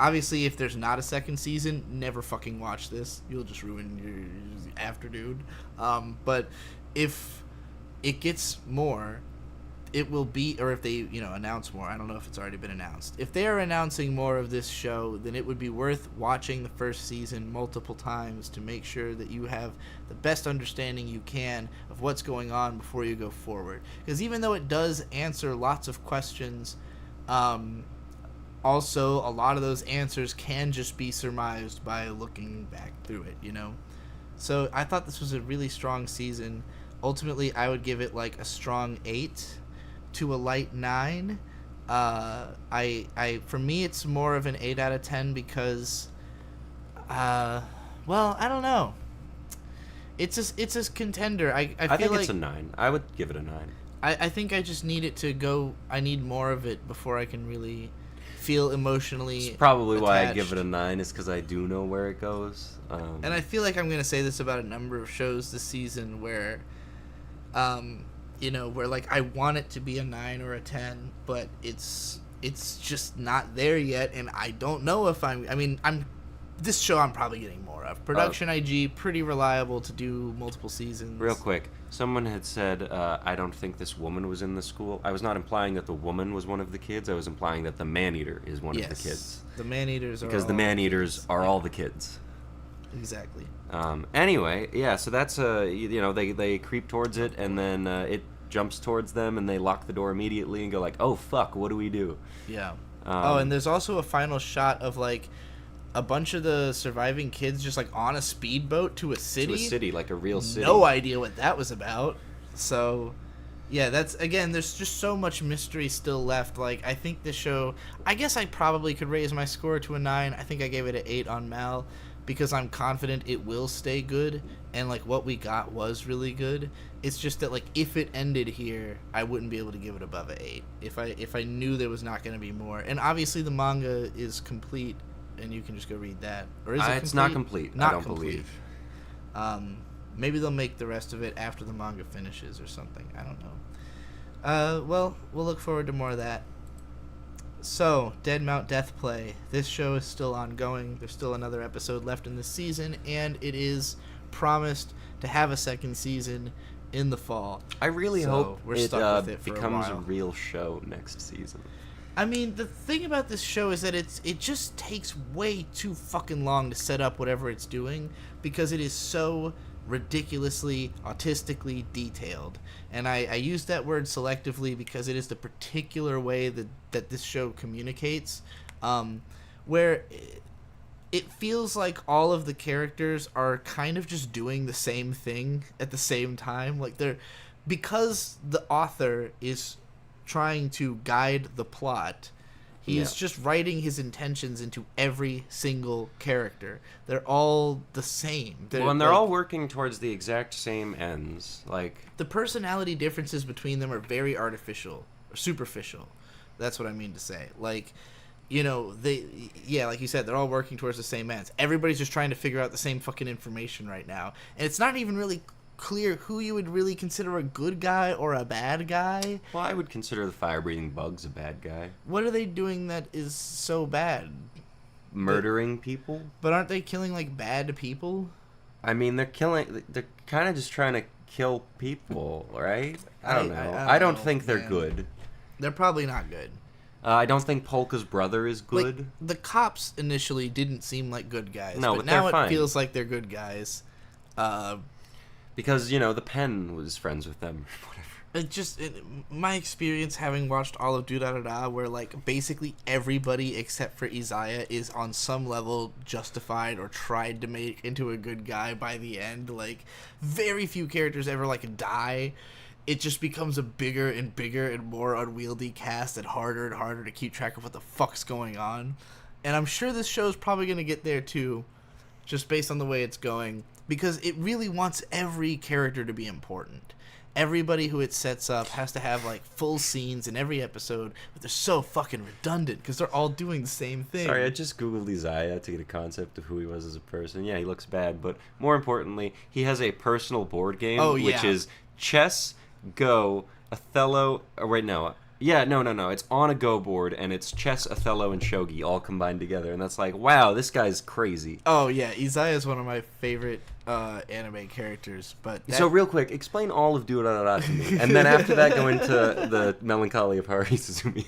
Obviously, if there's not a second season, never fucking watch this. You'll just ruin your afternoon. But if it gets more, it will be, or if they, announce more. I don't know if it's already been announced. If they are announcing more of this show, then it would be worth watching the first season multiple times to make sure that you have the best understanding you can of what's going on before you go forward. Because even though it does answer lots of questions, also a lot of those answers can just be surmised by looking back through it, So I thought this was a really strong season. Ultimately, I would give it like a strong 8 to a light 9. For me, it's more of an 8 out of 10 because, well, I don't know. It's a contender. I feel think like it's a 9. I would give it a 9. I think I just need it to go. I need more of it before I can really feel emotionally. It's probably why I attached. give it a 9 is because I do know where it goes. And I feel like I'm gonna say this about a number of shows this season where, where like I want it to be a 9 or a 10, but it's just not there yet, and I don't know if I'm this show I'm probably getting more of. Production IG, pretty reliable to do multiple seasons. Real quick, someone had said, I don't think this woman was in the school. I was not implying that the woman was one of the kids. I was implying that the man-eater is one of the kids. The man-eaters are because the man-eaters are all the kids. Exactly. Anyway, yeah, so that's, they creep towards it, and then it jumps towards them, and they lock the door immediately and go like, oh, fuck, what do we do? Yeah. And there's also a final shot of, like, a bunch of the surviving kids just, like, on a speedboat to a city. To a city, like a real city. No idea what that was about. So, yeah, that's, again, there's just so much mystery still left. Like, I think this show, I guess I probably could raise my score to a 9. I think I gave it an 8 on Mal, because I'm confident it will stay good, and, like, what we got was really good. It's just that, like, if it ended here, I wouldn't be able to give it above an 8. If I knew there was not going to be more. And obviously the manga is complete, and you can just go read that. Or is it complete? It's not complete. Not I don't complete. believe. Maybe they'll make the rest of it after the manga finishes or something. I don't know. Well, we'll look forward to more of that. So, Dead Mount Death Play. This show is still ongoing. There's still another episode left in this season, and it is promised to have a second season in the fall. I really hope we're stuck with it for becomes a while. real show next season. I mean, the thing about this show is that it just takes way too fucking long to set up whatever it's doing, because it is so ridiculously autistically detailed. And I use that word selectively because it is the particular way that this show communicates, where it feels like all of the characters are kind of just doing the same thing at the same time. Like, because the author is trying to guide the plot, he's just writing his intentions into every single character. They're all the same. They're all working towards the exact same ends. Like, the personality differences between them are very artificial or superficial. That's what I mean to say. Like, like you said, they're all working towards the same ends. Everybody's just trying to figure out the same fucking information right now, and it's not even really clear who you would really consider a good guy or a bad guy. Well, I would consider the fire-breathing bugs a bad guy. What are they doing that is so bad? Murdering people? But aren't they killing, like, bad people? I mean, they're kind of just trying to kill people, right? I don't know. I don't think they're good. They're probably not good. I don't think Polka's brother is good. Like, the cops initially didn't seem like good guys. No, but now it feels like they're good guys. Because, the Pen was friends with them. Whatever. My experience having watched all of Do-Da-Da-Da, where, like, basically everybody except for Isaiah is on some level justified or tried to make into a good guy by the end. Like, very few characters ever, like, die. It just becomes a bigger and bigger and more unwieldy cast and harder to keep track of what the fuck's going on. And I'm sure this show's probably going to get there, too, just based on the way it's going. Because it really wants every character to be important. Everybody who it sets up has to have, like, full scenes in every episode, but they're so fucking redundant because they're all doing the same thing. Sorry, I just googled Isaiah to get a concept of who he was as a person. Yeah, he looks bad, but more importantly, he has a personal board game, which is chess, Go, Othello. No. It's on a Go board, and it's chess, Othello, and shogi all combined together, and that's like, wow, this guy's crazy. Oh yeah, Isaiah is one of my favorite anime characters. But so real quick, explain all of Do-Da-Da-Da to me, and then after that, go into the melancholy of Haruhi Suzumi.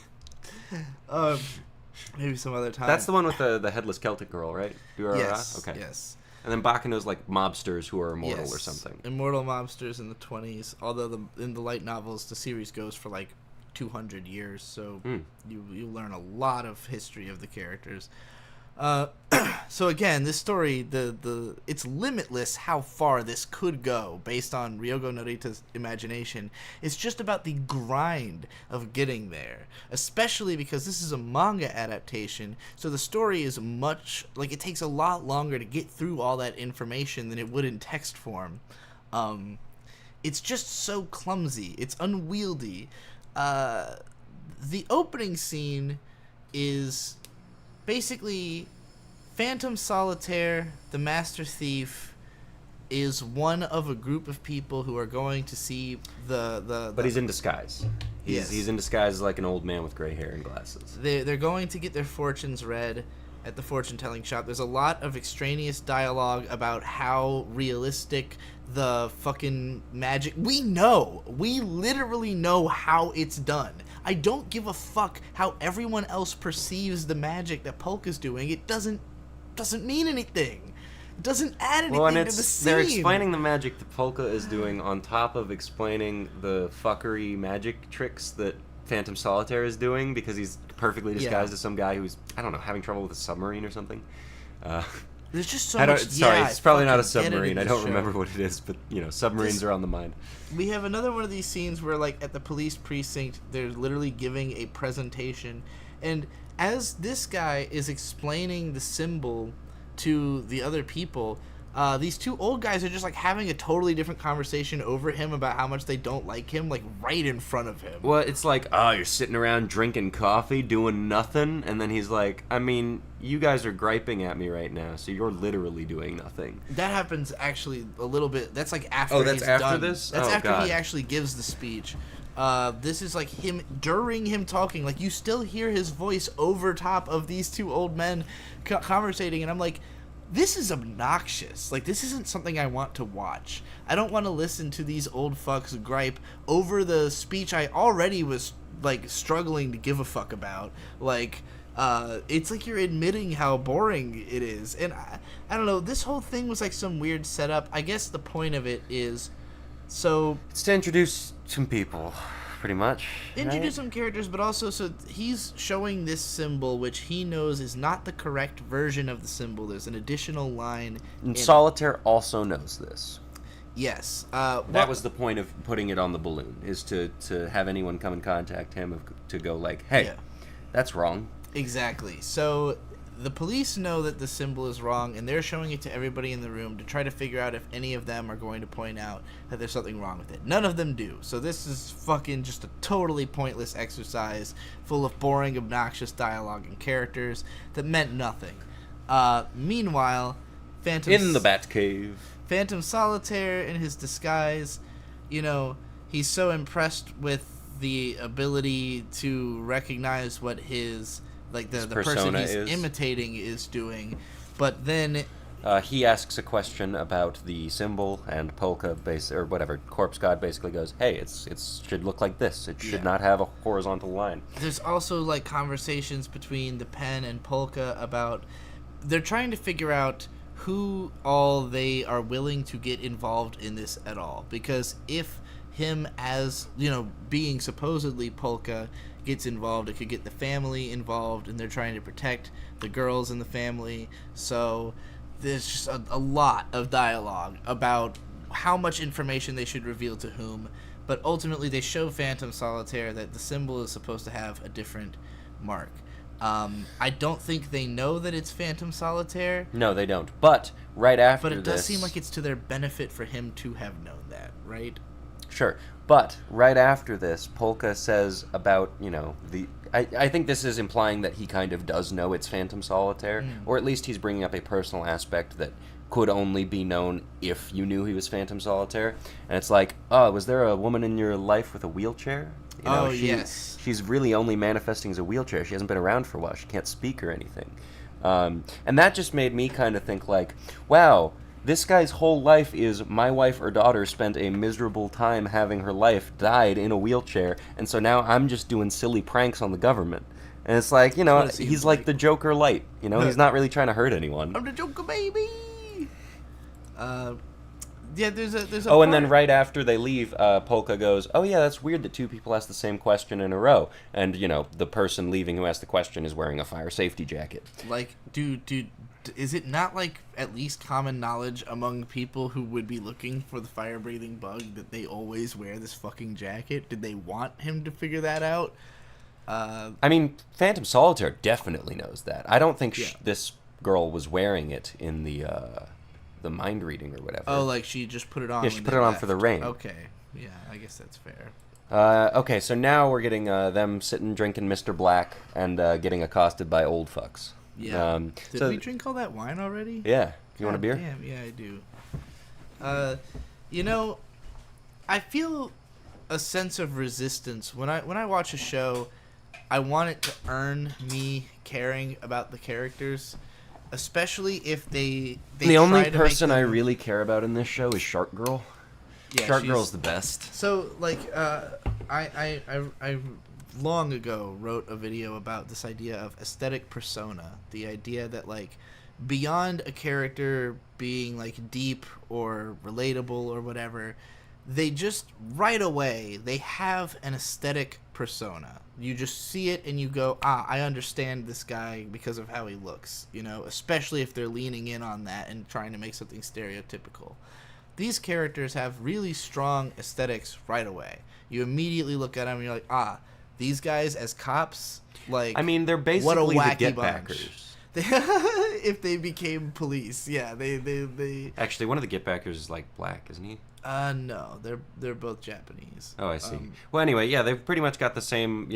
Maybe some other time. That's the one with the headless Celtic girl, right? Yes. Okay. Yes. And then Bakuno's like mobsters who are immortal or something. Immortal mobsters in the 20s. Although in the light novels, the series goes for like 200 years, so you learn a lot of history of the characters. So again, this story, it's limitless how far this could go based on Ryogo Narita's imagination. It's just about the grind of getting there, especially because this is a manga adaptation. So the story is much like it takes a lot longer to get through all that information than it would in text form. It's just so clumsy. It's unwieldy. The opening scene is basically Phantom Solitaire, the Master Thief, is one of a group of people who are going to see the But he's in disguise. He's in disguise like an old man with gray hair and glasses. They're going to get their fortunes read at the fortune-telling shop. There's a lot of extraneous dialogue about how realistic the fucking magic... We literally know how it's done. I don't give a fuck how everyone else perceives the magic that Polka's doing. It doesn't mean anything. It doesn't add anything to the scene. They're explaining the magic that Polka is doing on top of explaining the fuckery magic tricks that Phantom Solitaire is doing because he's perfectly disguised as some guy who's, I don't know, having trouble with a submarine or something. There's just so much... Sorry, it's probably not a submarine. I don't remember what it is, but, submarines are on the mind. We have another one of these scenes where, like, at the police precinct, they're literally giving a presentation, and as this guy is explaining the symbol to the other people, these two old guys are just like having a totally different conversation over him about how much they don't like him, like right in front of him. Well, it's like, oh, you're sitting around drinking coffee, doing nothing, and then he's like, I mean, you guys are griping at me right now, so you're literally doing nothing. That happens actually a little bit. That's like after. Oh, that's he's after done. this. That's after God. he actually gives the speech. This is like him during him talking. Like you still hear his voice over top of these two old men conversating, and I'm like, this is obnoxious. Like, this isn't something I want to watch. I don't want to listen to these old fucks gripe over the speech I already was, like, struggling to give a fuck about. Like, it's like you're admitting how boring it is. And I don't know, this whole thing was like some weird setup. I guess the point of it is, so... It's to introduce some people, pretty much. Introduce some characters, but also, so he's showing this symbol, which he knows is not the correct version of the symbol. There's an additional line. And Solitaire also knows this. Yes. That was the point of putting it on the balloon, is to have anyone come and contact him to go like, hey, that's wrong. Exactly. So the police know that the symbol is wrong, and they're showing it to everybody in the room to try to figure out if any of them are going to point out that there's something wrong with it. None of them do. So this is fucking just a totally pointless exercise full of boring, obnoxious dialogue and characters that meant nothing. Meanwhile, in the Batcave, Phantom Solitaire in his disguise, he's so impressed with the ability to recognize what his... like the person he's imitating is doing, but then he asks a question about the symbol, and Polka or whatever Corpse God basically goes, "Hey, it should look like this. It should not have a horizontal line." There's also like conversations between the Pen and Polka about they're trying to figure out who all they are willing to get involved in this at all, because if him as being supposedly Polka gets involved, it could get the family involved, and they're trying to protect the girls in the family. So there's just a lot of dialogue about how much information they should reveal to whom, but ultimately they show Phantom Solitaire that the symbol is supposed to have a different mark. I don't think they know that it's Phantom Solitaire. No, they don't. But right after this... But it does seem like it's to their benefit for him to have known that, right? Sure. But right after this, Polka says about, I think this is implying that he kind of does know it's Phantom Solitaire, or at least he's bringing up a personal aspect that could only be known if you knew he was Phantom Solitaire. And it's like, oh, was there a woman in your life with a wheelchair? Yes. She's really only manifesting as a wheelchair. She hasn't been around for a while. She can't speak or anything. And that just made me kind of think like, wow, this guy's whole life is my wife or daughter spent a miserable time having her life, died in a wheelchair, and so now I'm just doing silly pranks on the government. And it's like, he's like the Joker light. He's not really trying to hurt anyone. I'm the Joker, baby! Yeah, there's a. Oh, and then right after they leave, Polka goes, "Oh yeah, that's weird that two people ask the same question in a row." And the person leaving who asked the question is wearing a fire safety jacket. Like, dude, is it not like at least common knowledge among people who would be looking for the fire-breathing bug that they always wear this fucking jacket? Did they want him to figure that out? I mean, Phantom Solitaire definitely knows that. I don't think this girl was wearing it in the mind reading or whatever. Oh, like she just put it on. Yeah, she put it on for the rain. Okay, yeah, I guess that's fair. Okay, so now we're getting them sitting drinking Mr. Black and getting accosted by old fucks. Yeah. Did we drink all that wine already? Yeah. You want a beer? Damn, yeah, I do. I feel a sense of resistance when I watch a show. I want it to earn me caring about the characters, especially if they the only person I really care about in this show is Shark Girl. Yeah, Shark Girl's the best. So, like, I long ago wrote a video about this idea of aesthetic persona. The idea that, like, beyond a character being, like, deep or relatable or whatever, they just, right away, they have an aesthetic persona. You just see it and you go, I understand this guy because of how he looks, especially if they're leaning in on that and trying to make something stereotypical. These characters have really strong aesthetics right away. You immediately look at them and you're like, these guys as cops, like, I mean, they're basically what a wacky the Get bunch. Backers. If they became police, yeah, they. Actually, one of the Get Backers is like black, isn't he? No, they're both Japanese. Oh, I see. Well, anyway, yeah, they've pretty much got the same,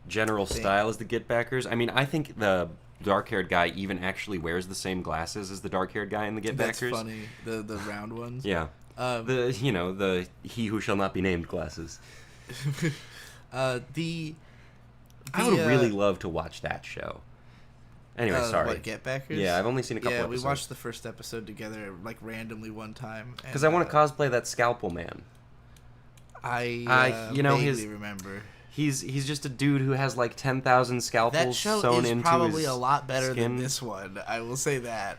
general style as the Get Backers. I mean, I think the dark-haired guy even actually wears the same glasses as the dark-haired guy in the Get Backers. That's funny. The round ones. Yeah. The he who shall not be named glasses. I would really love to watch that show. Anyway, sorry. What, Get Backers? Yeah, I've only seen a couple episodes. Yeah, we watched the first episode together, like, randomly one time. Because I want to cosplay that Scalpel Man. I vaguely remember. He's just a dude who has like 10,000 scalpels sewn into his skin. That show is probably a lot better than this one. I will say that.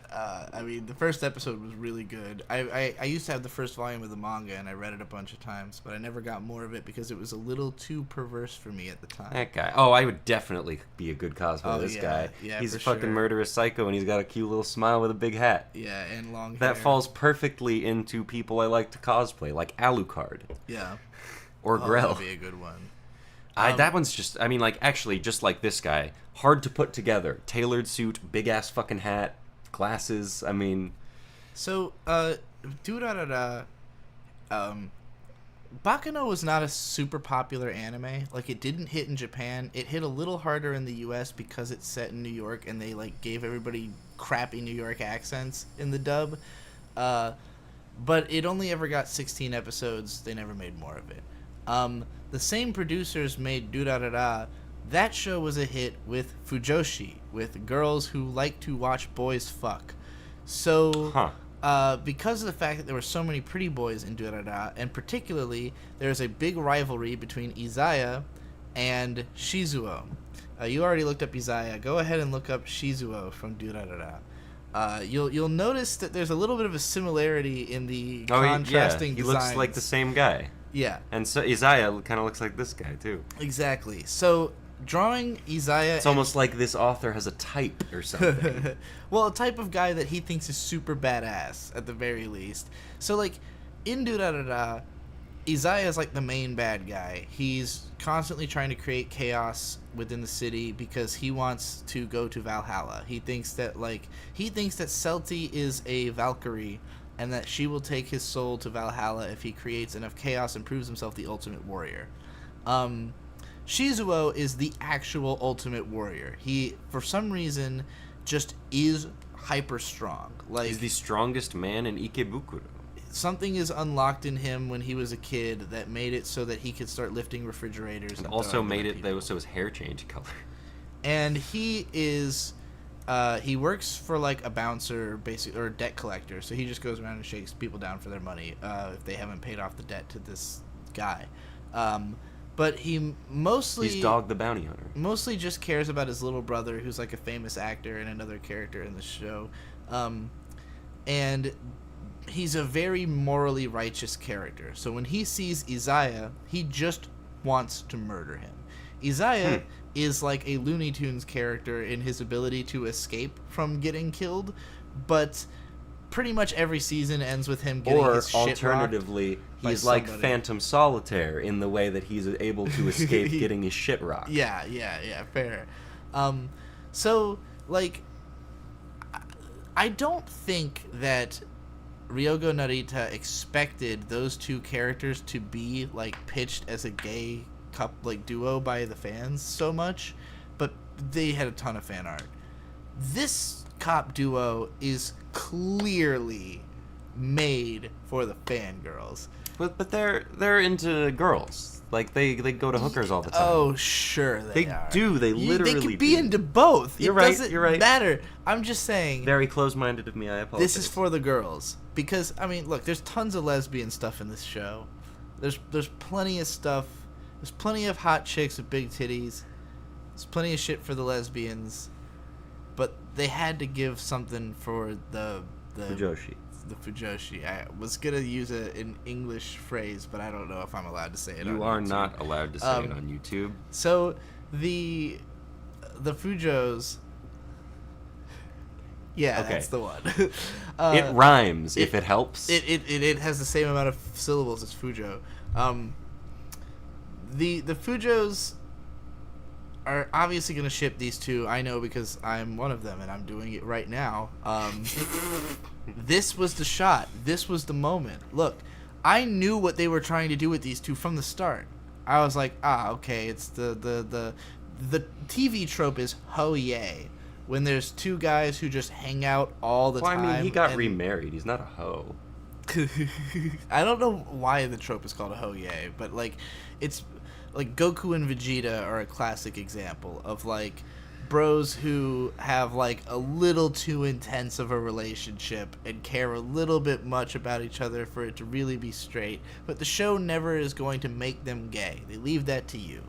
I mean, the first episode was really good. I used to have the first volume of the manga, and I read it a bunch of times, but I never got more of it because it was a little too perverse for me at the time. That guy. Oh, I would definitely be a good cosplay of this guy. Yeah, he's a fucking murderous psycho, and he's got a cute little smile with a big hat. Yeah, and long hair. That falls perfectly into people I like to cosplay, like Alucard. Yeah. Or Grell. That would be a good one. That one's just, I mean, like, actually, just like this guy. Hard to put together. Tailored suit, big-ass fucking hat, glasses, I mean... So, Baccano was not a super popular anime. Like, it didn't hit in Japan. It hit a little harder in the U.S. because it's set in New York, and they, like, gave everybody crappy New York accents in the dub. But it only ever got 16 episodes. They never made more of it. The same producers made Durarara. That show was a hit with Fujoshi, with girls who like to watch boys fuck. So, because of the fact that there were so many pretty boys in Durarara, and particularly there's a big rivalry between Izaya and Shizuo. You already looked up Izaya. Go ahead and look up Shizuo from Durarara. You'll notice that there's a little bit of a similarity in the contrasting designs. He looks like the same guy. Yeah. And so Izaya kind of looks like this guy, too. Exactly. So, drawing Izaya... It's almost like this author has a type or something. Well, a type of guy that he thinks is super badass, at the very least. So, like, in Durarara, Izaya is, like, the main bad guy. He's constantly trying to create chaos within the city because he wants to go to Valhalla. He thinks that Celti is a Valkyrie, and that she will take his soul to Valhalla if he creates enough chaos and proves himself the ultimate warrior. Shizuo is the actual ultimate warrior. He, for some reason, just is hyper strong. Like, he's the strongest man in Ikebukuro. Something is unlocked in him when he was a kid that made it so that he could start lifting refrigerators. And also made it so his hair changed color. And he is... he works for, like, a bouncer, basically, or a debt collector, so he just goes around and shakes people down for their money if they haven't paid off the debt to this guy. But he mostly... He's Dog the Bounty Hunter. Mostly just cares about his little brother, who's, like, a famous actor and another character in the show. And he's a very morally righteous character. So when he sees Isaiah, he just wants to murder him. Isaiah is like a Looney Tunes character in his ability to escape from getting killed, but pretty much every season ends with him getting his shit rocked. Or alternatively, he's like Phantom Solitaire in the way that he's able to escape getting his shit rocked. Yeah, fair. So, like, I don't think that Ryogo Narita expected those two characters to be, like, pitched as a gay duo by the fans so much, but they had a ton of fan art. This cop duo is clearly made for the fangirls. But they're into girls. Like, they go to hookers all the time. Oh, sure they are. They literally They could be into both. You're It right, doesn't you're right. matter. I'm just saying. Very close-minded of me, I apologize. This is for the girls. Because, I mean, look, there's tons of lesbian stuff in this show. There's plenty of stuff. There's plenty of hot chicks with big titties. There's plenty of shit for the lesbians. But they had to give something for the Fujoshi. The Fujoshi. I was going to use an English phrase, but I don't know if I'm allowed to say it on You are YouTube. not allowed to say it on YouTube. So, the Fujos... Yeah, Okay. that's the one. It rhymes, if it helps. It has the same amount of syllables as Fujo. The Fujos are obviously going to ship these two. I know because I'm one of them, and I'm doing it right now. This was the shot. This was the moment. Look, I knew what they were trying to do with these two from the start. I was like, okay, it's the TV trope is ho yay. When there's two guys who just hang out all the time. Well, I mean, he got remarried. He's not a hoe. I don't know why the trope is called a ho yay, but like, it's like Goku and Vegeta are a classic example of like bros who have like a little too intense of a relationship and care a little bit much about each other for it to really be straight, but the show never is going to make them gay. They leave that to you.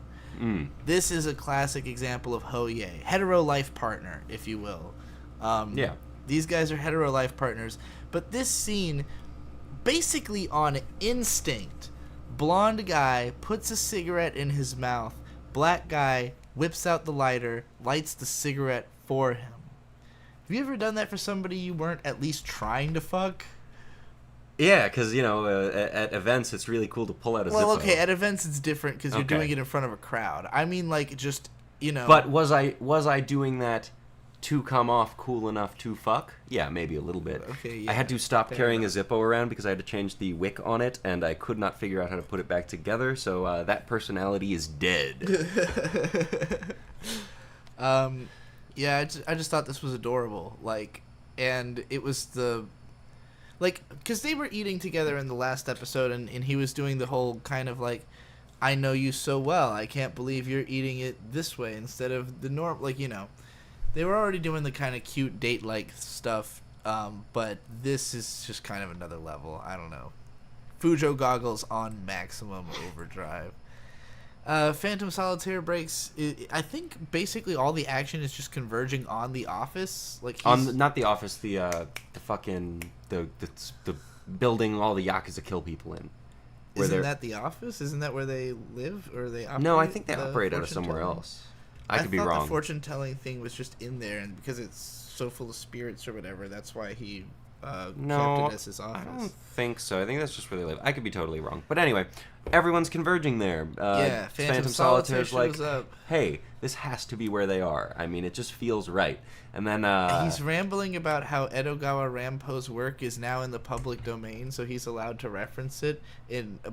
This is a classic example of ho yay, hetero life partner, if you will. Yeah. These guys are hetero life partners, but this scene, basically on instinct, blonde guy puts a cigarette in his mouth, black guy whips out the lighter, lights the cigarette for him. Have you ever done that for somebody you weren't at least trying to fuck? Yeah, because, at events, it's really cool to pull out a Zippo. Well, okay, at events it's different because you're doing it in front of a crowd. I mean, like, just, But was I doing that to come off cool enough to fuck? Yeah, maybe a little bit. Okay, yeah. I had to stop carrying a Zippo around because I had to change the wick on it, and I could not figure out how to put it back together, so that personality is dead. Yeah, I just thought this was adorable. Like, and it was because they were eating together in the last episode, and he was doing the whole kind of like, I know you so well, I can't believe you're eating it this way instead of the norm. Like, they were already doing the kind of cute date-like stuff, but this is just kind of another level. I don't know. Fujo goggles on maximum overdrive. Phantom Solitaire breaks. I think basically all the action is just converging on the office. Like not the office, the fucking the building all the Yakuza kill people in. Isn't that the office? Isn't that where they live or they operate? No, I think they operate out of somewhere else. I could be wrong. The fortune telling thing was just in there, and because it's so full of spirits or whatever, that's why he kept it as his office. I don't think so. I think that's just where they live. I could be totally wrong. But anyway, everyone's converging there. Yeah, Phantom Solitaire's shows like, up. hey, this has to be where they are. I mean, it just feels right. And then he's rambling about how Edogawa Rampo's work is now in the public domain, so he's allowed to reference it.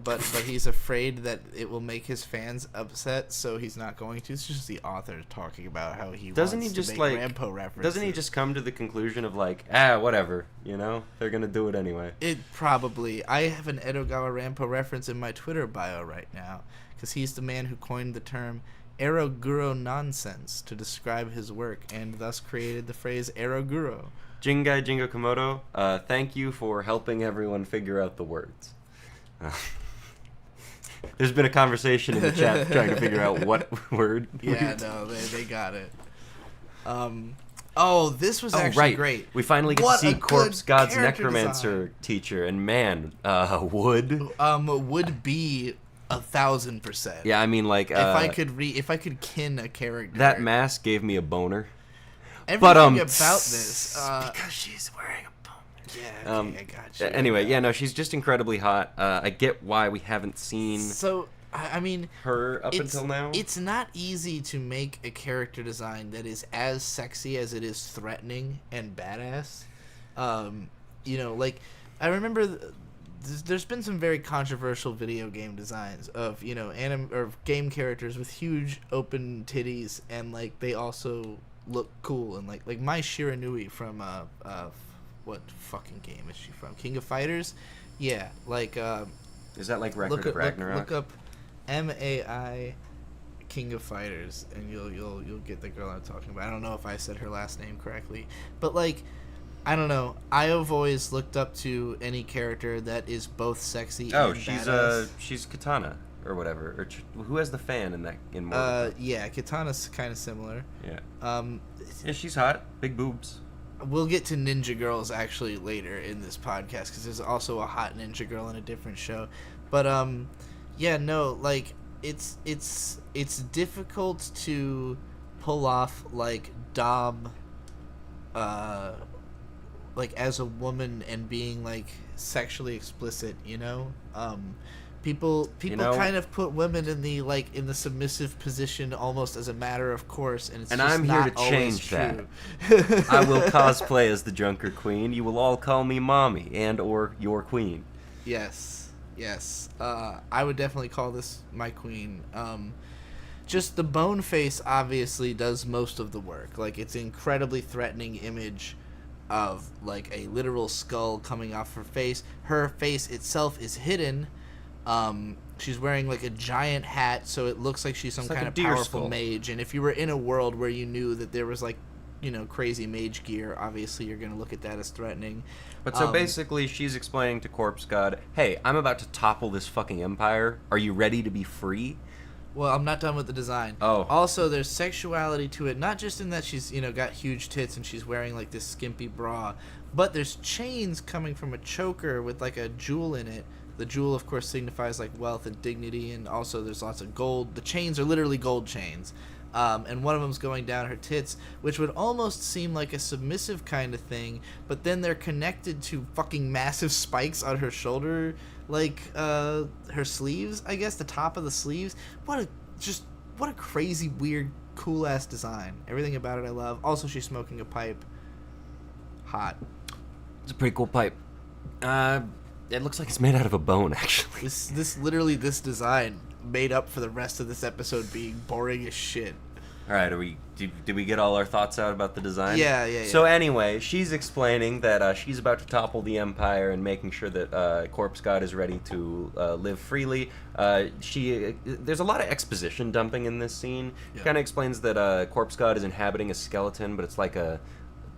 But he's afraid that it will make his fans upset, so he's not going to. It's just the author talking about how he wants to make Rampo references. Doesn't he just come to the conclusion of like, whatever, they're gonna do it anyway? It probably. I have an Edogawa Rampo reference in my Twitter bio right now, because he's the man who coined the term Eroguro nonsense to describe his work, and thus created the phrase Eroguro. Jingai Jingo Komodo, thank you for helping everyone figure out the words. There's been a conversation in the chat trying to figure out what word. Yeah, no, they got it. Oh, this was actually great. We finally get What to see a Corpse good God's character necromancer design. teacher, and man, would. Would be 1,000%. Yeah, I mean, like, if I could kin a character. that mask gave me a boner. Everything about this. Because she's wearing a boner. Yeah, okay, I got you. Anyway, yeah, no, she's just incredibly hot. I get why we haven't seen So, I mean, her up until now. It's not easy to make a character design that is as sexy as it is threatening and badass. You know, like, I remember there's been some very controversial video game designs of, you know, or game characters with huge open titties, and, like, they also look cool, and, like Mai Shiranui from, what fucking game is she from? King of Fighters? Yeah, like, Is that like Record of Ragnarok? Look up MAI King of Fighters, and you'll get the girl I'm talking about. I don't know if I said her last name correctly, but, like, I don't know. I have always looked up to any character that is both sexy and badass. She's Katana or whatever. Or who has the fan in Mortal Kombat? Yeah, Katana's kind of similar. Yeah. Yeah, she's hot. Big boobs. We'll get to ninja girls actually later in this podcast, because there's also a hot ninja girl in a different show. But yeah, no, like, it's difficult to pull off, like, Dom, like, as a woman and being, like, sexually explicit, you know? People kind of put women in the submissive position almost as a matter of course, and it's I'm here to change that. I will cosplay as the Junker Queen. You will all call me Mommy and or your queen. Yes. I would definitely call this my queen. Just the bone face obviously does most of the work. Like, it's an incredibly threatening image of, like, a literal skull coming off her face. Her face itself is hidden. She's wearing, like, a giant hat, so it looks like she's some kind of powerful mage. And if you were in a world where you knew that there was, like, you know, crazy mage gear, obviously you're going to look at that as threatening. But so basically she's explaining to Corpse God, hey, I'm about to topple this fucking empire. Are you ready to be free? Well, I'm not done with the design. Oh. Also, there's sexuality to it, not just in that she's, you know, got huge tits and she's wearing, like, this skimpy bra, but there's chains coming from a choker with, like, a jewel in it. The jewel, of course, signifies, like, wealth and dignity, and also there's lots of gold. The chains are literally gold chains. And one of them's going down her tits, which would almost seem like a submissive kind of thing, but then they're connected to fucking massive spikes on her shoulder, like, her sleeves, I guess, the top of the sleeves. What a crazy, weird, cool-ass design. Everything about it I love. Also, she's smoking a pipe. Hot. It's a pretty cool pipe. It looks like it's made out of a bone, actually. This design made up for the rest of this episode being boring as shit. All right, did we get all our thoughts out about the design? Yeah. So anyway, she's explaining that she's about to topple the empire and making sure that Corpse God is ready to live freely. There's a lot of exposition dumping in this scene. Yeah. She kind of explains that Corpse God is inhabiting a skeleton, but it's like a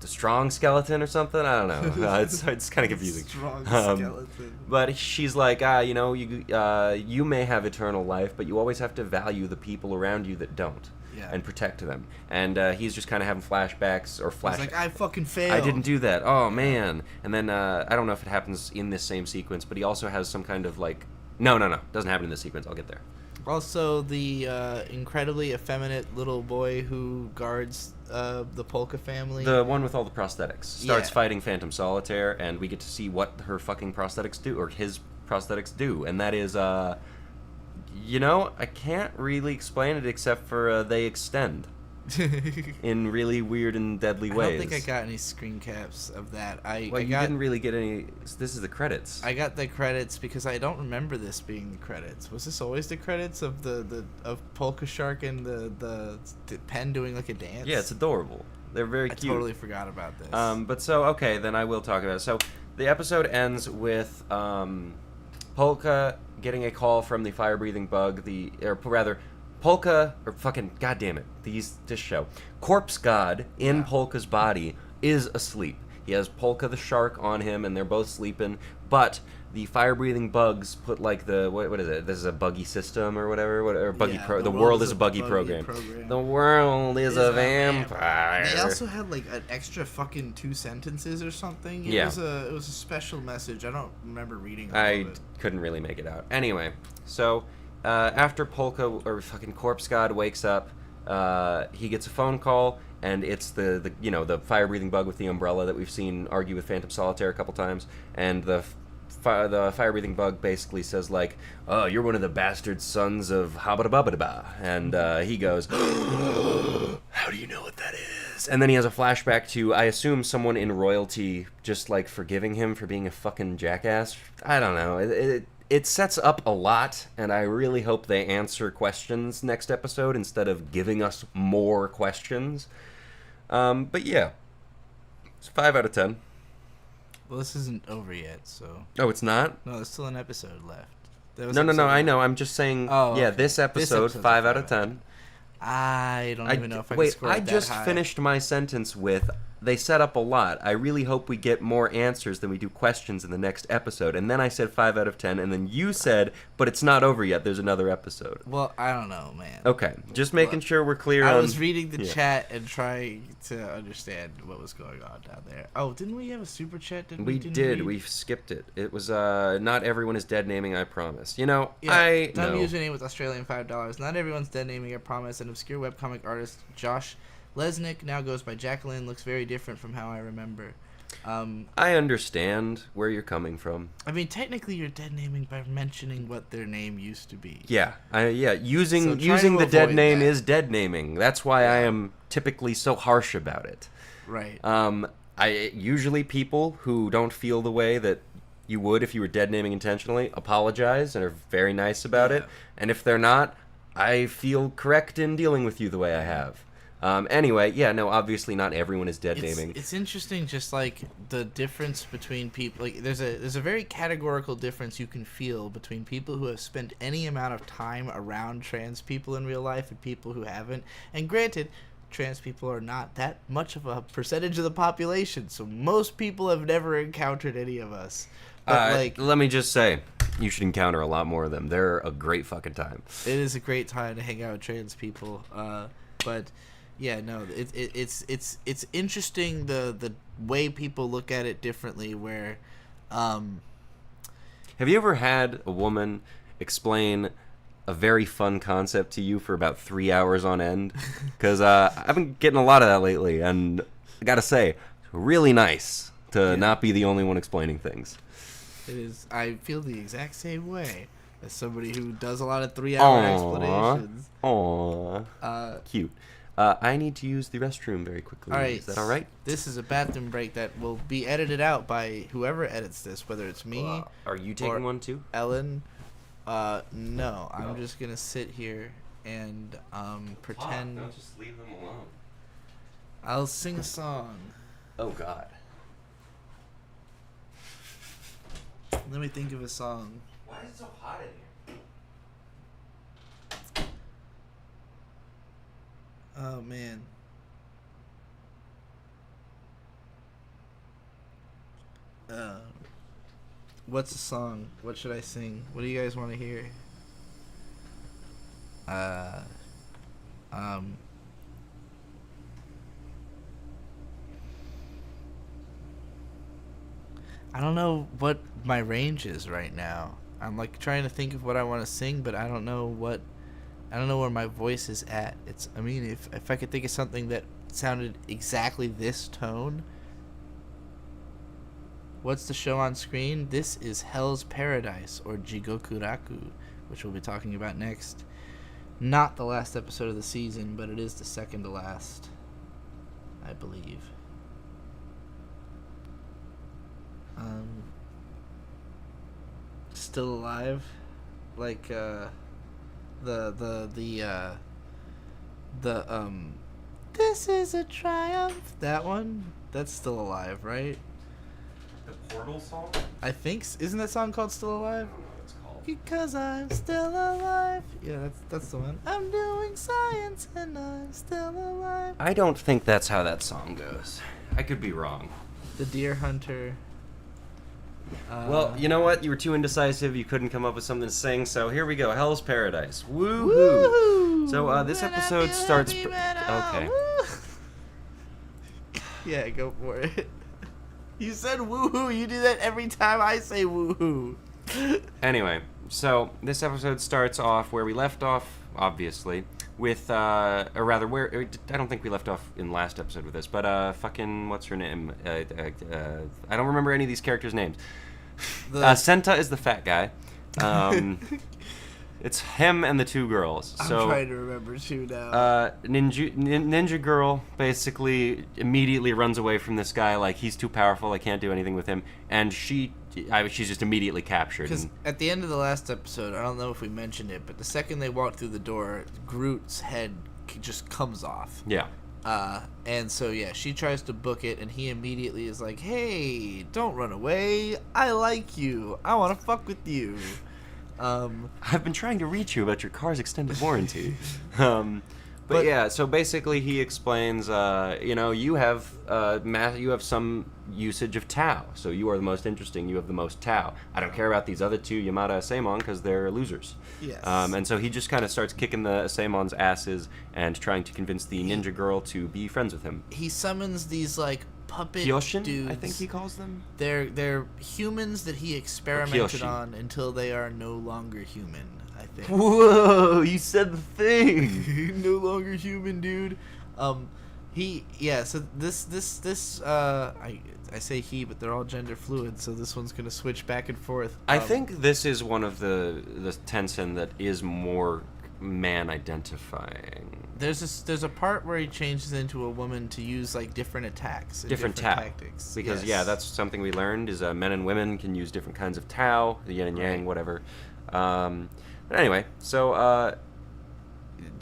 strong skeleton or something. I don't know. It's kind of confusing. Strong skeleton. But she's like, you know, you may have eternal life, but you always have to value the people around you that don't. Yeah. And protect them. And he's just kind of having flashbacks or He's like, I fucking failed. I didn't do that. Oh, man. And then I don't know if it happens in this same sequence, but he also has some kind of, like... No. Doesn't happen in this sequence. I'll get there. Also, the incredibly effeminate little boy who guards the Polka family. The one with all the prosthetics. Starts fighting Phantom Solitaire, and we get to see what her fucking prosthetics do, or his prosthetics do. And that is... you know, I can't really explain it except for they extend in really weird and deadly ways. I don't think I got any screen caps of that. You didn't really get any... This is the credits. I got the credits because I don't remember this being the credits. Was this always the credits of of Polka Shark and the pen doing, like, a dance? Yeah, it's adorable. They're very cute. I totally forgot about this. But so, okay, then I will talk about it. So, the episode ends with Polka getting a call from the fire-breathing bug, Polka, or fucking, goddammit, this show. Corpse God in Polka's body is asleep. He has Polka the shark on him, and they're both sleeping, but the fire-breathing bugs put like the what is it? This is a buggy system or whatever, or buggy the world is a buggy program. The world is a vampire. They also had like an extra fucking 2 sentences or something. It was a special message. I don't remember reading all of it. Couldn't really make it out. Anyway, so after Polka or fucking Corpse God wakes up, he gets a phone call, and it's the fire-breathing bug with the umbrella that we've seen argue with Phantom Solitaire a couple times, and the fire-breathing bug basically says, like, oh, you're one of the bastard sons of Habba-da-Babba-da-Ba. And he goes, how do you know what that is? And then he has a flashback to, I assume, someone in royalty just, like, forgiving him for being a fucking jackass. I don't know. It sets up a lot, and I really hope they answer questions next episode instead of giving us more questions. But yeah, it's 5 out of 10. Well, this isn't over yet, so... Oh, it's not? No, there's still an episode left. No, I know. I'm just saying, this episode, 5 out of 10. I don't even know if I can score it that high. I just finished my sentence with, they set up a lot. I really hope we get more answers than we do questions in the next episode. And then I said 5 out of 10, and then you said, but it's not over yet. There's another episode. Well, I don't know, man. Okay, just making sure we're clear on... I was reading the chat and trying to understand what was going on down there. Oh, didn't we have a super chat? We did. We skipped it. It was, not everyone is dead naming, I promise. You know, yeah, dumb username with Australian $5. Not everyone's dead naming, I promise. An obscure webcomic artist, Josh Lesnick, now goes by Jacqueline, looks very different from how I remember. I understand where you're coming from. I mean, technically you're dead naming by mentioning what their name used to be. Yeah, using the dead name is dead naming. That's why I am typically so harsh about it. Right. Usually people who don't feel the way that you would if you were dead naming intentionally apologize and are very nice about it. And if they're not, I feel correct in dealing with you the way I have. Anyway, obviously not everyone is dead naming. It's interesting, just like the difference between people. Like, there's a very categorical difference you can feel between people who have spent any amount of time around trans people in real life and people who haven't. And granted, trans people are not that much of a percentage of the population, so most people have never encountered any of us. But let me just say, you should encounter a lot more of them. They're a great fucking time. It is a great time to hang out with trans people, but. Yeah, no, it's interesting the way people look at it differently. Where, have you ever had a woman explain a very fun concept to you for about 3 hours on end? Because I've been getting a lot of that lately, and I gotta say, it's really nice to not be the only one explaining things. It is. I feel the exact same way as somebody who does a lot of 3-hour explanations. Aww. Cute. I need to use the restroom very quickly. All right. Is that all right? This is a bathroom break that will be edited out by whoever edits this, whether it's me Are you taking one too? Ellen. No. I'm just going to sit here and pretend. Don't just leave them alone. I'll sing a song. Oh, God. Let me think of a song. Why is it so hot in here? Oh, man. What's the song? What should I sing? What do you guys want to hear? I don't know what my range is right now. I'm like trying to think of what I want to sing, but I don't know where my voice is at. I mean, if I could think of something that sounded exactly this tone. What's the show on screen? This is Hell's Paradise, or Jigokuraku, which we'll be talking about next. Not the last episode of the season, but it is the second to last, I believe. Still Alive, like This is a triumph. That one, that's Still Alive, right? The Portal song? I think. Isn't that song called Still Alive? I don't know what it's called. Because I'm still alive. Yeah, that's the one. I'm doing science and I'm still alive. I don't think that's how that song goes. I could be wrong. The Deer Hunter. Well, you know what? You were too indecisive. You couldn't come up with something to sing, so here we go. Hell's Paradise. Woohoo! So, this episode starts... Okay. Yeah, go for it. You said woohoo. You do that every time I say woohoo. Anyway, so this episode starts off where we left off, obviously, with, or rather, where... I don't think we left off in last episode with this, but, fucking... What's her name? I don't remember any of these characters' names. Senta is the fat guy. It's him and the two girls. I'm So, trying to remember too now. Ninja Girl basically immediately runs away from this guy like he's too powerful. I can't do anything with him, and she's just immediately captured. Because at the end of the last episode, I don't know if we mentioned it, but the second they walk through the door, Groot's head just comes off. Yeah. And so, yeah, she tries to book it, and he immediately is like, hey, don't run away. I like you. I want to fuck with you. I've been trying to reach you about your car's extended warranty. But yeah, so basically he explains, you have some usage of Tau, so you are the most interesting, you have the most Tau. I don't care about these other two, Yamada and Asaemon, because they're losers. Yes. And so he just kind of starts kicking the Asaemon's asses and trying to convince the ninja girl to be friends with him. He summons these, like, puppet Kyoshin, dudes. I think he calls them? They're humans that he experimented on until they are no longer human, I think. Whoa, you said the thing! No longer human, dude. So this I say he, but they're all gender fluid, so this one's gonna switch back and forth. I think this is one of the Tensen that is more man identifying. There's a part where he changes into a woman to use like different attacks, and different tactics. Because yes. that's something we learned is men and women can use different kinds of Tau, the yin and yang, whatever. But anyway, so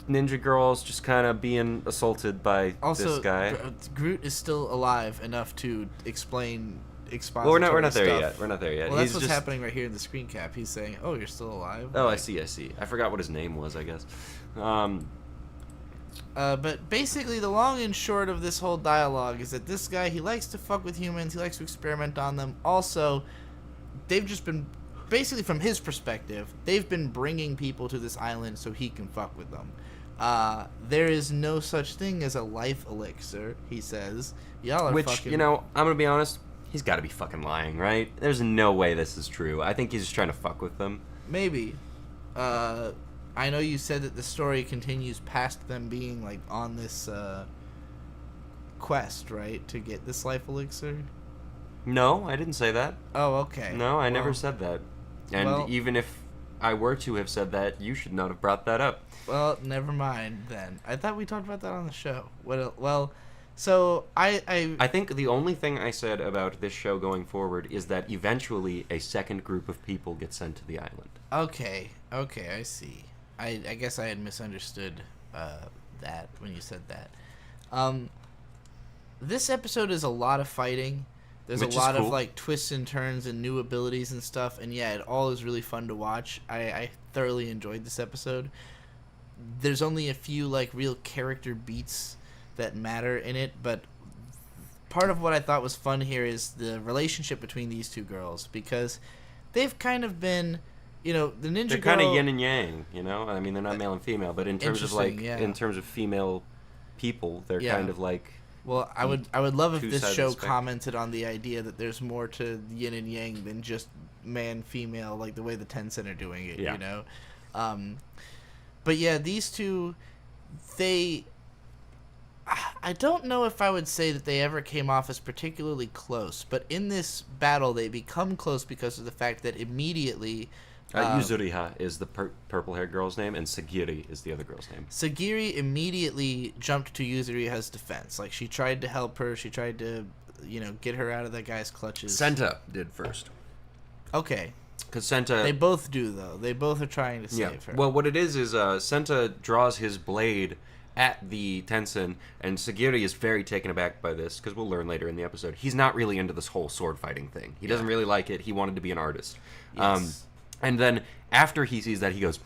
Ninja Girl's just kind of being assaulted by this guy. Groot is still alive enough to explain expository Well, we're not there stuff. yet. We're not there yet. Well, that's what's happening right here in the screen cap. He's saying, "Oh, you're still alive." Oh, I see. I forgot what his name was, I guess. But basically, the long and short of this whole dialogue is that this guy, he likes to fuck with humans. He likes to experiment on them. Also, they've just been, basically from his perspective, they've been bringing people to this island so he can fuck with them. There is no such thing as a life elixir, he says. Y'all are fucking... I'm gonna be honest, he's gotta be fucking lying, right? There's no way this is true. I think he's just trying to fuck with them. Maybe. I know you said that the story continues past them being, like, on this, quest, right? To get this life elixir? No, I didn't say that. Oh, okay. No, I never said that. And even if I were to have said that, you should not have brought that up. Well, never mind, then. I thought we talked about that on the show. So, I think the only thing I said about this show going forward is that eventually a second group of people get sent to the island. Okay, I see. I guess I had misunderstood that when you said that. This episode is a lot of fighting. There's a lot of like twists and turns and new abilities and stuff, and yeah, it all is really fun to watch. I thoroughly enjoyed this episode. There's only a few like real character beats that matter in it, but part of what I thought was fun here is the relationship between these two girls, because they've kind of been, the ninja they're girl... kind of yin and yang, I mean, they're not male and female, but in terms of in terms of female people, they're kind of like... Well, I would love if this show commented on the idea that there's more to yin and yang than just man-female, like the way the Tencent are doing it, But yeah, these two, I don't know if I would say that they ever came off as particularly close, but in this battle they become close because of the fact that immediately... Yuzuriha is the purple-haired girl's name, and Sagiri is the other girl's name. Sagiri immediately jumped to Yuzuriha's defense. Like, she tried to help her. She tried to, get her out of that guy's clutches. Senta did first. Okay. Because Senta... They both do, though. They both are trying to save her. Well, what it is Senta draws his blade at the Tensen, and Sagiri is very taken aback by this, because we'll learn later in the episode. He's not really into this whole sword-fighting thing. He doesn't really like it. He wanted to be an artist. Yes. And then after he sees that, he goes,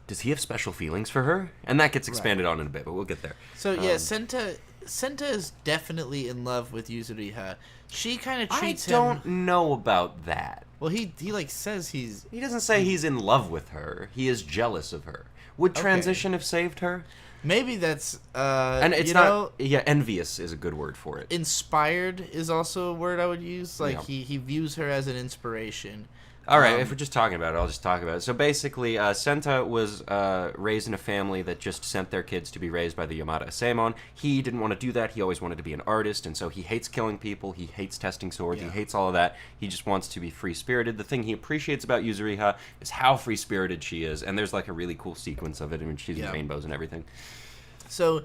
does he have special feelings for her? And that gets expanded on in a bit, but we'll get there. So, yeah, Senta Senta is definitely in love with Yuzuriha. She kind of treats I don't know about that. Well, he like says he's. He doesn't say he's in love with her. He is jealous of her. Would transition have saved her? Maybe that's. And it's not. Yeah, envious is a good word for it. Inspired is also a word I would use. Like Yeah. he views her as an inspiration. All right, if we're just talking about it, I'll just talk about it. So basically, Senta was raised in a family that just sent their kids to be raised by the Yamada Asaemon. He didn't want to do that. He always wanted to be an artist, and so he hates killing people. He hates testing swords. Yeah. He hates all of that. He just wants to be free-spirited. The thing he appreciates about Yuzuriha is how free-spirited she is, and there's like a really cool sequence of it, and she's in rainbows and everything. So,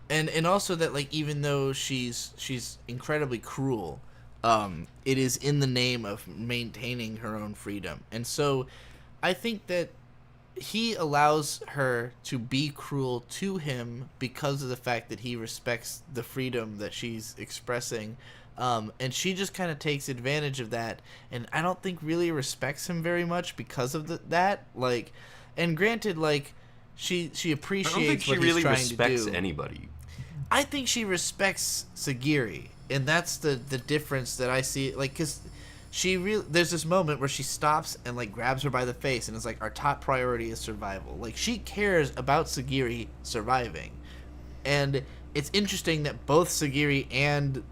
and also that like even though she's incredibly cruel. It is in the name of maintaining her own freedom. And so I think that he allows her to be cruel to him because of the fact that he respects the freedom that she's expressing. And she just kind of takes advantage of that. And I don't think really respects him very much because of that. Like, and granted, like, she appreciates I don't think she what really he's trying to respects do. anybody. I think she respects Sagiri, and that's the difference that I see. Like, because there's this moment where she stops and like grabs her by the face, and it's like, our top priority is survival. Like, she cares about Sagiri surviving, and it's interesting that both Sagiri and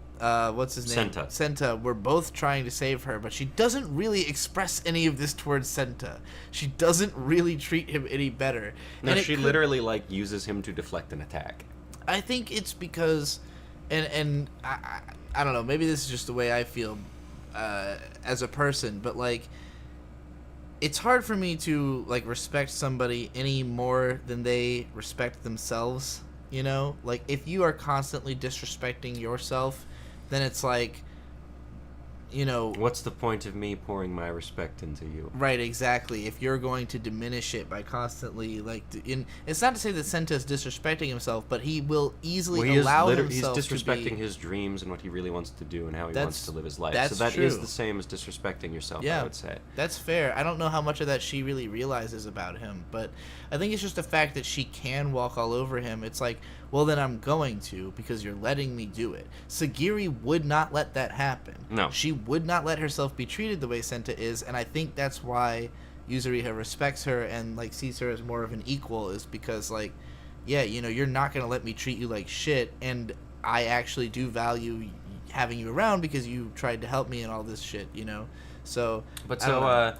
what's his name, Senta were both trying to save her, but she doesn't really express any of this towards Senta. She doesn't really treat him any better. No, she literally like uses him to deflect an attack. I think it's because, and I don't know, maybe this is just the way I feel as a person, but like, it's hard for me to like respect somebody any more than they respect themselves, you know? Like, if you are constantly disrespecting yourself, then it's like, you know... What's the point of me pouring my respect into you? Right, exactly. If you're going to diminish it by constantly, like... it's not to say that Senta is disrespecting himself, but he will easily allow himself he's disrespecting to be... his dreams and what he really wants to do and how he wants to live his life. That's so that true. is the same as disrespecting yourself, I would say. That's fair. I don't know how much of that she really realizes about him, but I think it's just the fact that she can walk all over him. It's like, well, then I'm going to, because you're letting me do it. Sagiri would not let that happen. No. She would not let herself be treated the way Senta is, and I think that's why Yuzuriha respects her and like sees her as more of an equal, is because like, yeah, you know, you're not going to let me treat you like shit, and I actually do value having you around because you tried to help me and all this shit, you know? So, but so,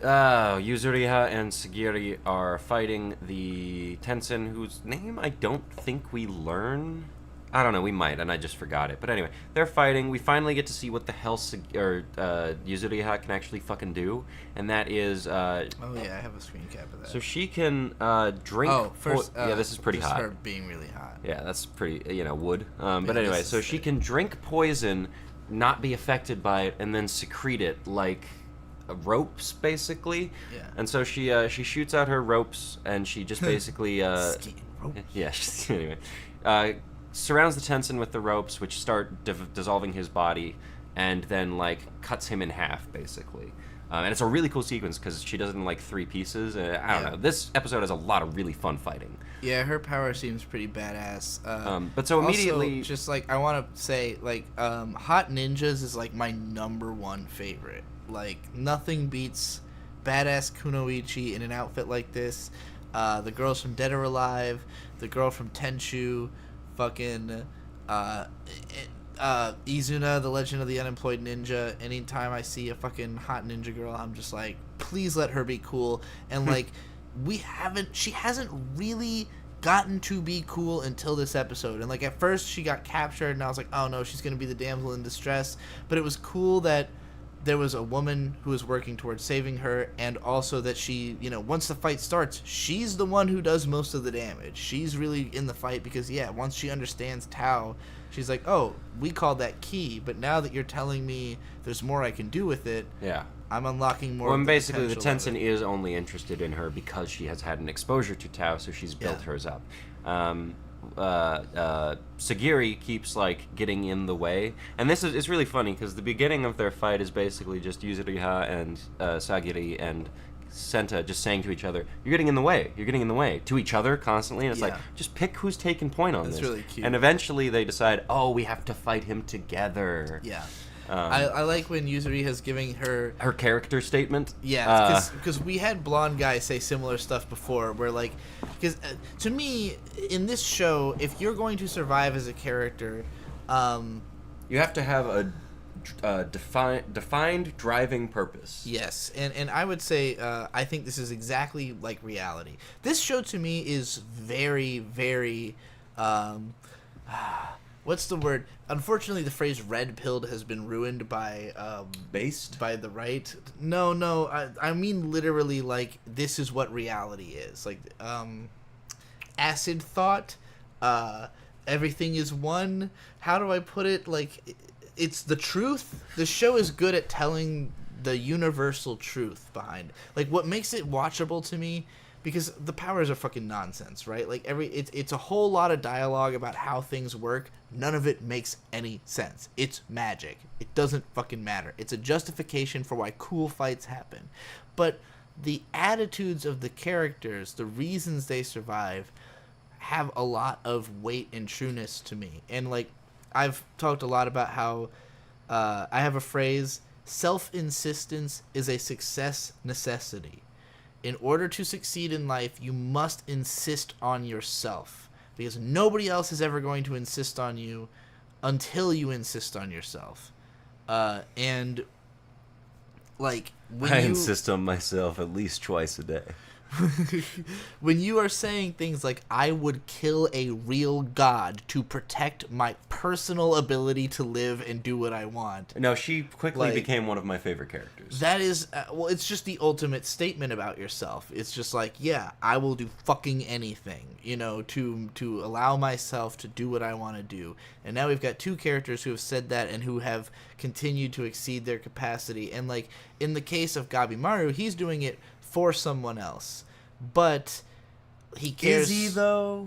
Yuzuriha and Sagiri are fighting the Tensen, whose name I don't think we learn. I don't know, we might, and I just forgot it. But anyway, they're fighting. We finally get to see what the hell Yuzuriha can actually fucking do, and that is... oh yeah, I have a screen cap of that. So she can drink... Oh, first... yeah, this is pretty just hot. her being really hot. Yeah, that's pretty, wood. But anyway, so she can drink poison, not be affected by it, and then secrete it like... ropes, basically. Yeah. And so she shoots out her ropes, and she just basically yeah. Anyway, surrounds the Tensen with the ropes, which start dissolving his body, and then like cuts him in half, basically. And it's a really cool sequence because she does it in like 3 pieces. I don't know. This episode has a lot of really fun fighting. Yeah, her power seems pretty badass. But so immediately, also, just like I want to say, like Hot Ninjas is like my #1 favorite. Like, nothing beats badass Kunoichi in an outfit like this. The girls from Dead or Alive, the girl from Tenchu, fucking Izuna, the Legend of the Unemployed Ninja. Anytime I see a fucking hot ninja girl, I'm just like, please let her be cool. And like, she hasn't really gotten to be cool until this episode. And like, at first she got captured and I was like, oh no, she's gonna be the damsel in distress. But it was cool that there was a woman who was working towards saving her, and also that she, you know, once the fight starts, she's the one who does most of the damage. She's really in the fight because, yeah, once she understands Tao, she's like, oh, we called that key, but now that you're telling me there's more I can do with it, yeah, I'm unlocking more. Well, and basically, the Tensen is only interested in her because she has had an exposure to Tao, so she's built hers up. Sagiri keeps like getting in the way, and this is, it's really funny because the beginning of their fight is basically just Yuzuriha and Sagiri and Senta just saying to each other, "You're getting in the way. You're getting in the way," to each other constantly, and it's like, Yeah. just pick who's taking point on That's this. really cute. And eventually they decide, oh, we have to fight him together. Yeah. I like when Yuzuri has giving her character statement. Yeah, because we had blonde guys say similar stuff before, where like, because to me in this show, if you're going to survive as a character, you have to have a defined driving purpose. Yes, and I would say I think this is exactly like reality. This show to me is very, very. What's the word? Unfortunately, the phrase "red pilled" has been ruined by Based by the right. No, I mean literally like this is what reality is. Like acid thought. Everything is one. How do I put it? Like it's the truth. The show is good at telling the universal truth behind it. Like what makes it watchable to me. Because the powers are fucking nonsense, right? Like it's a whole lot of dialogue about how things work. None of it makes any sense. It's magic. It doesn't fucking matter. It's a justification for why cool fights happen. But the attitudes of the characters, the reasons they survive, have a lot of weight and trueness to me. And like I've talked a lot about how I have a phrase: self-insistence is a success necessity. In order to succeed in life, you must insist on yourself. Because nobody else is ever going to insist on you until you insist on yourself. And, like, when I insist on myself at least twice a day. When you are saying things like, I would kill a real god to protect my personal ability to live and do what I want. No, she quickly became one of my favorite characters. That is, well, it's just the ultimate statement about yourself. It's just like, yeah, I will do fucking anything, you know, to allow myself to do what I want to do. And now we've got two characters who have said that and who have continued to exceed their capacity. And like, in the case of Gabimaru, he's doing it for someone else, but he cares. Is he though?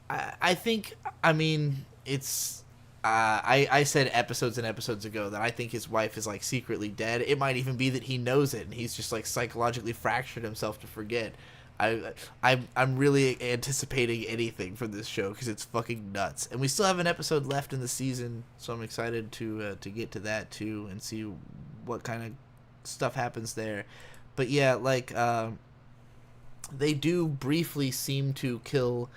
I think. I mean, it's. I said episodes and episodes ago that I think his wife is like secretly dead. It might even be that he knows it and he's just like psychologically fractured himself to forget. I'm really anticipating anything from this show because it's fucking nuts, and we still have an episode left in the season, so I'm excited to get to that too and see what kind of stuff happens there. But yeah, like, they do briefly seem to kill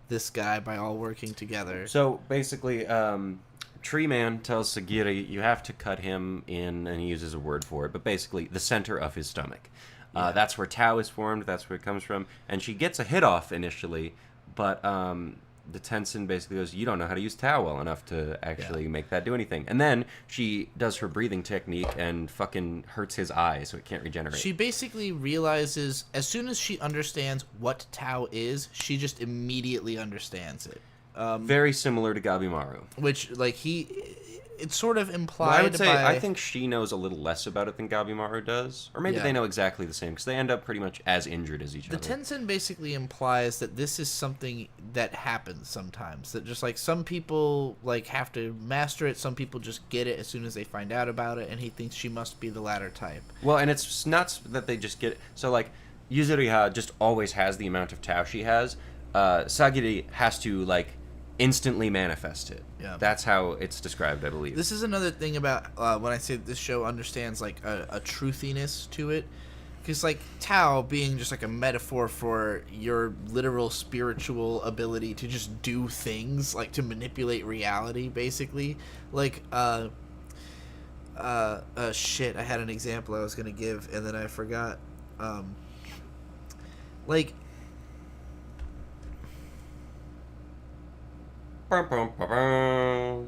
this guy by all working together. So, basically, Tree Man tells Sagiri, you have to cut him in, and he uses a word for it, but basically, the center of his stomach. Yeah. That's where Tao is formed, that's where it comes from, and she gets a hit off initially, but the Tenzin basically goes, you don't know how to use Tao well enough to actually make that do anything. And then she does her breathing technique and fucking hurts his eye so it can't regenerate. She basically realizes, as soon as she understands what Tao is, she just immediately understands it. Very similar to Gabimaru. Which, like, it's sort of implied. Well, I would say by... I think she knows a little less about it than Gabimaru does, or maybe they know exactly the same because they end up pretty much as injured as each other. The Tenzin basically implies that this is something that happens sometimes. That just like some people like have to master it, some people just get it as soon as they find out about it, and he thinks she must be the latter type. Well, and it's nuts that they just get it. So like Yuzuriha just always has the amount of Tao she has. Sagiri has to like instantly manifest it. Yeah. That's how it's described, I believe. This is another thing about when I say this show understands like a truthiness to it, because like Tao being just like a metaphor for your literal spiritual ability to just do things, like to manipulate reality, basically. Like shit, I had an example I was gonna give and then I forgot. Like. The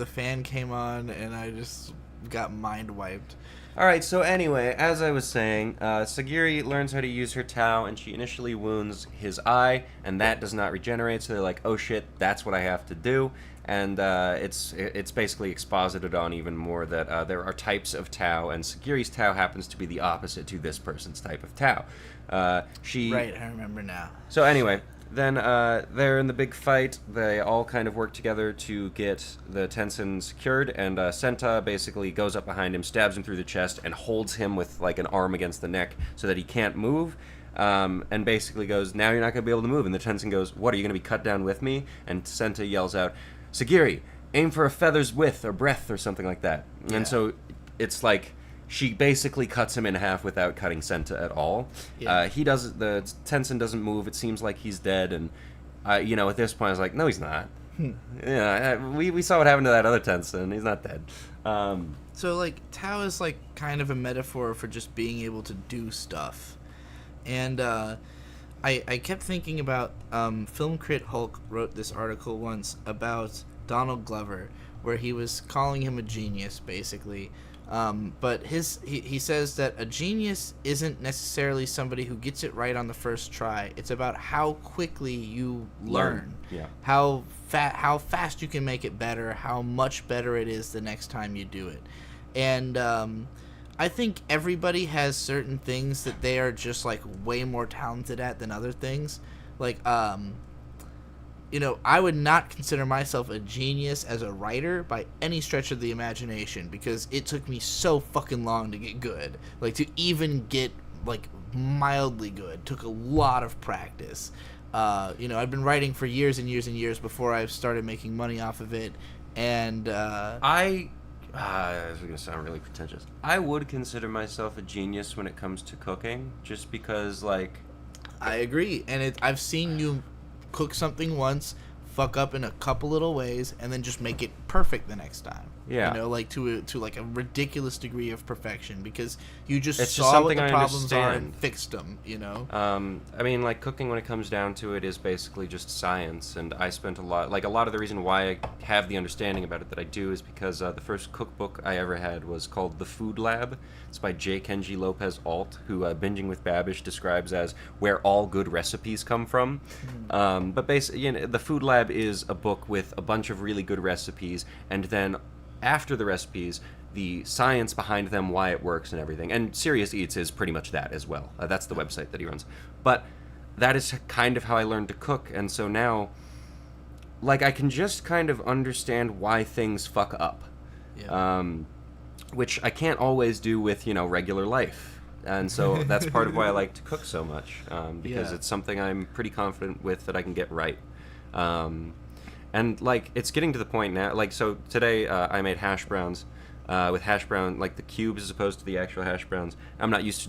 fan came on and I just got mind wiped. Alright, so anyway, as I was saying, Sagiri learns how to use her Tao, and she initially wounds his eye, and that does not regenerate, so they're like, oh shit, that's what I have to do. And it's basically exposited on even more that there are types of Tao, and Sagiri's Tao happens to be the opposite to this person's type of Tao. Right, I remember now. So anyway, Then they're in the big fight. They all kind of work together to get the Tenzin secured, and Senta basically goes up behind him, stabs him through the chest, and holds him with like an arm against the neck so that he can't move. And basically goes, now you're not going to be able to move. And the Tenzin goes, what, are you going to be cut down with me? And Senta yells out, Sagiri, aim for a feather's width or breadth or something like that. Yeah. And so it's like she basically cuts him in half without cutting Senta at all. Yeah. The Tenzin doesn't move. It seems like he's dead. And, at this point I was like, no, he's not. Yeah, we saw what happened to that other Tenzin. He's not dead. So, like, Tao is, like, kind of a metaphor for just being able to do stuff. And I kept thinking about Film Crit Hulk wrote this article once about Donald Glover, where he was calling him a genius, basically. But he says that a genius isn't necessarily somebody who gets it right on the first try. It's about how quickly you learn. Yeah. How fast you can make it better, how much better it is the next time you do it. And I think everybody has certain things that they are just like way more talented at than other things. Like I would not consider myself a genius as a writer by any stretch of the imagination, because it took me so fucking long to get good. Like, to even get, like, mildly good took a lot of practice. I've been writing for years and years and years before I started making money off of it, and this is going to sound really pretentious. I would consider myself a genius when it comes to cooking, just because, like... I agree, and I've seen you cook something once, fuck up in a couple little ways, and then just make it perfect the next time. Yeah. Like to like a ridiculous degree of perfection, because you just it's saw just what the problems understand. are and fixed them, I mean, like, cooking, when it comes down to it, is basically just science, and I spent a lot of the reason why I have the understanding about it that I do is because the first cookbook I ever had was called The Food Lab. It's by J. Kenji Lopez Alt, who Binging with Babish describes as where all good recipes come from. But basically, The Food Lab is a book with a bunch of really good recipes, and then after the recipes, the science behind them, why it works and everything. And Serious Eats is pretty much that as well. That's the website that he runs. But that is kind of how I learned to cook, and so now, like, I can just kind of understand why things fuck up. Yeah. Which I can't always do with, regular life. And so that's part of why I like to cook so much, because it's something I'm pretty confident with that I can get right. And, like, it's getting to the point now, like, so today I made hash browns with hash brown, like, the cubes as opposed to the actual hash browns. I'm not used to doing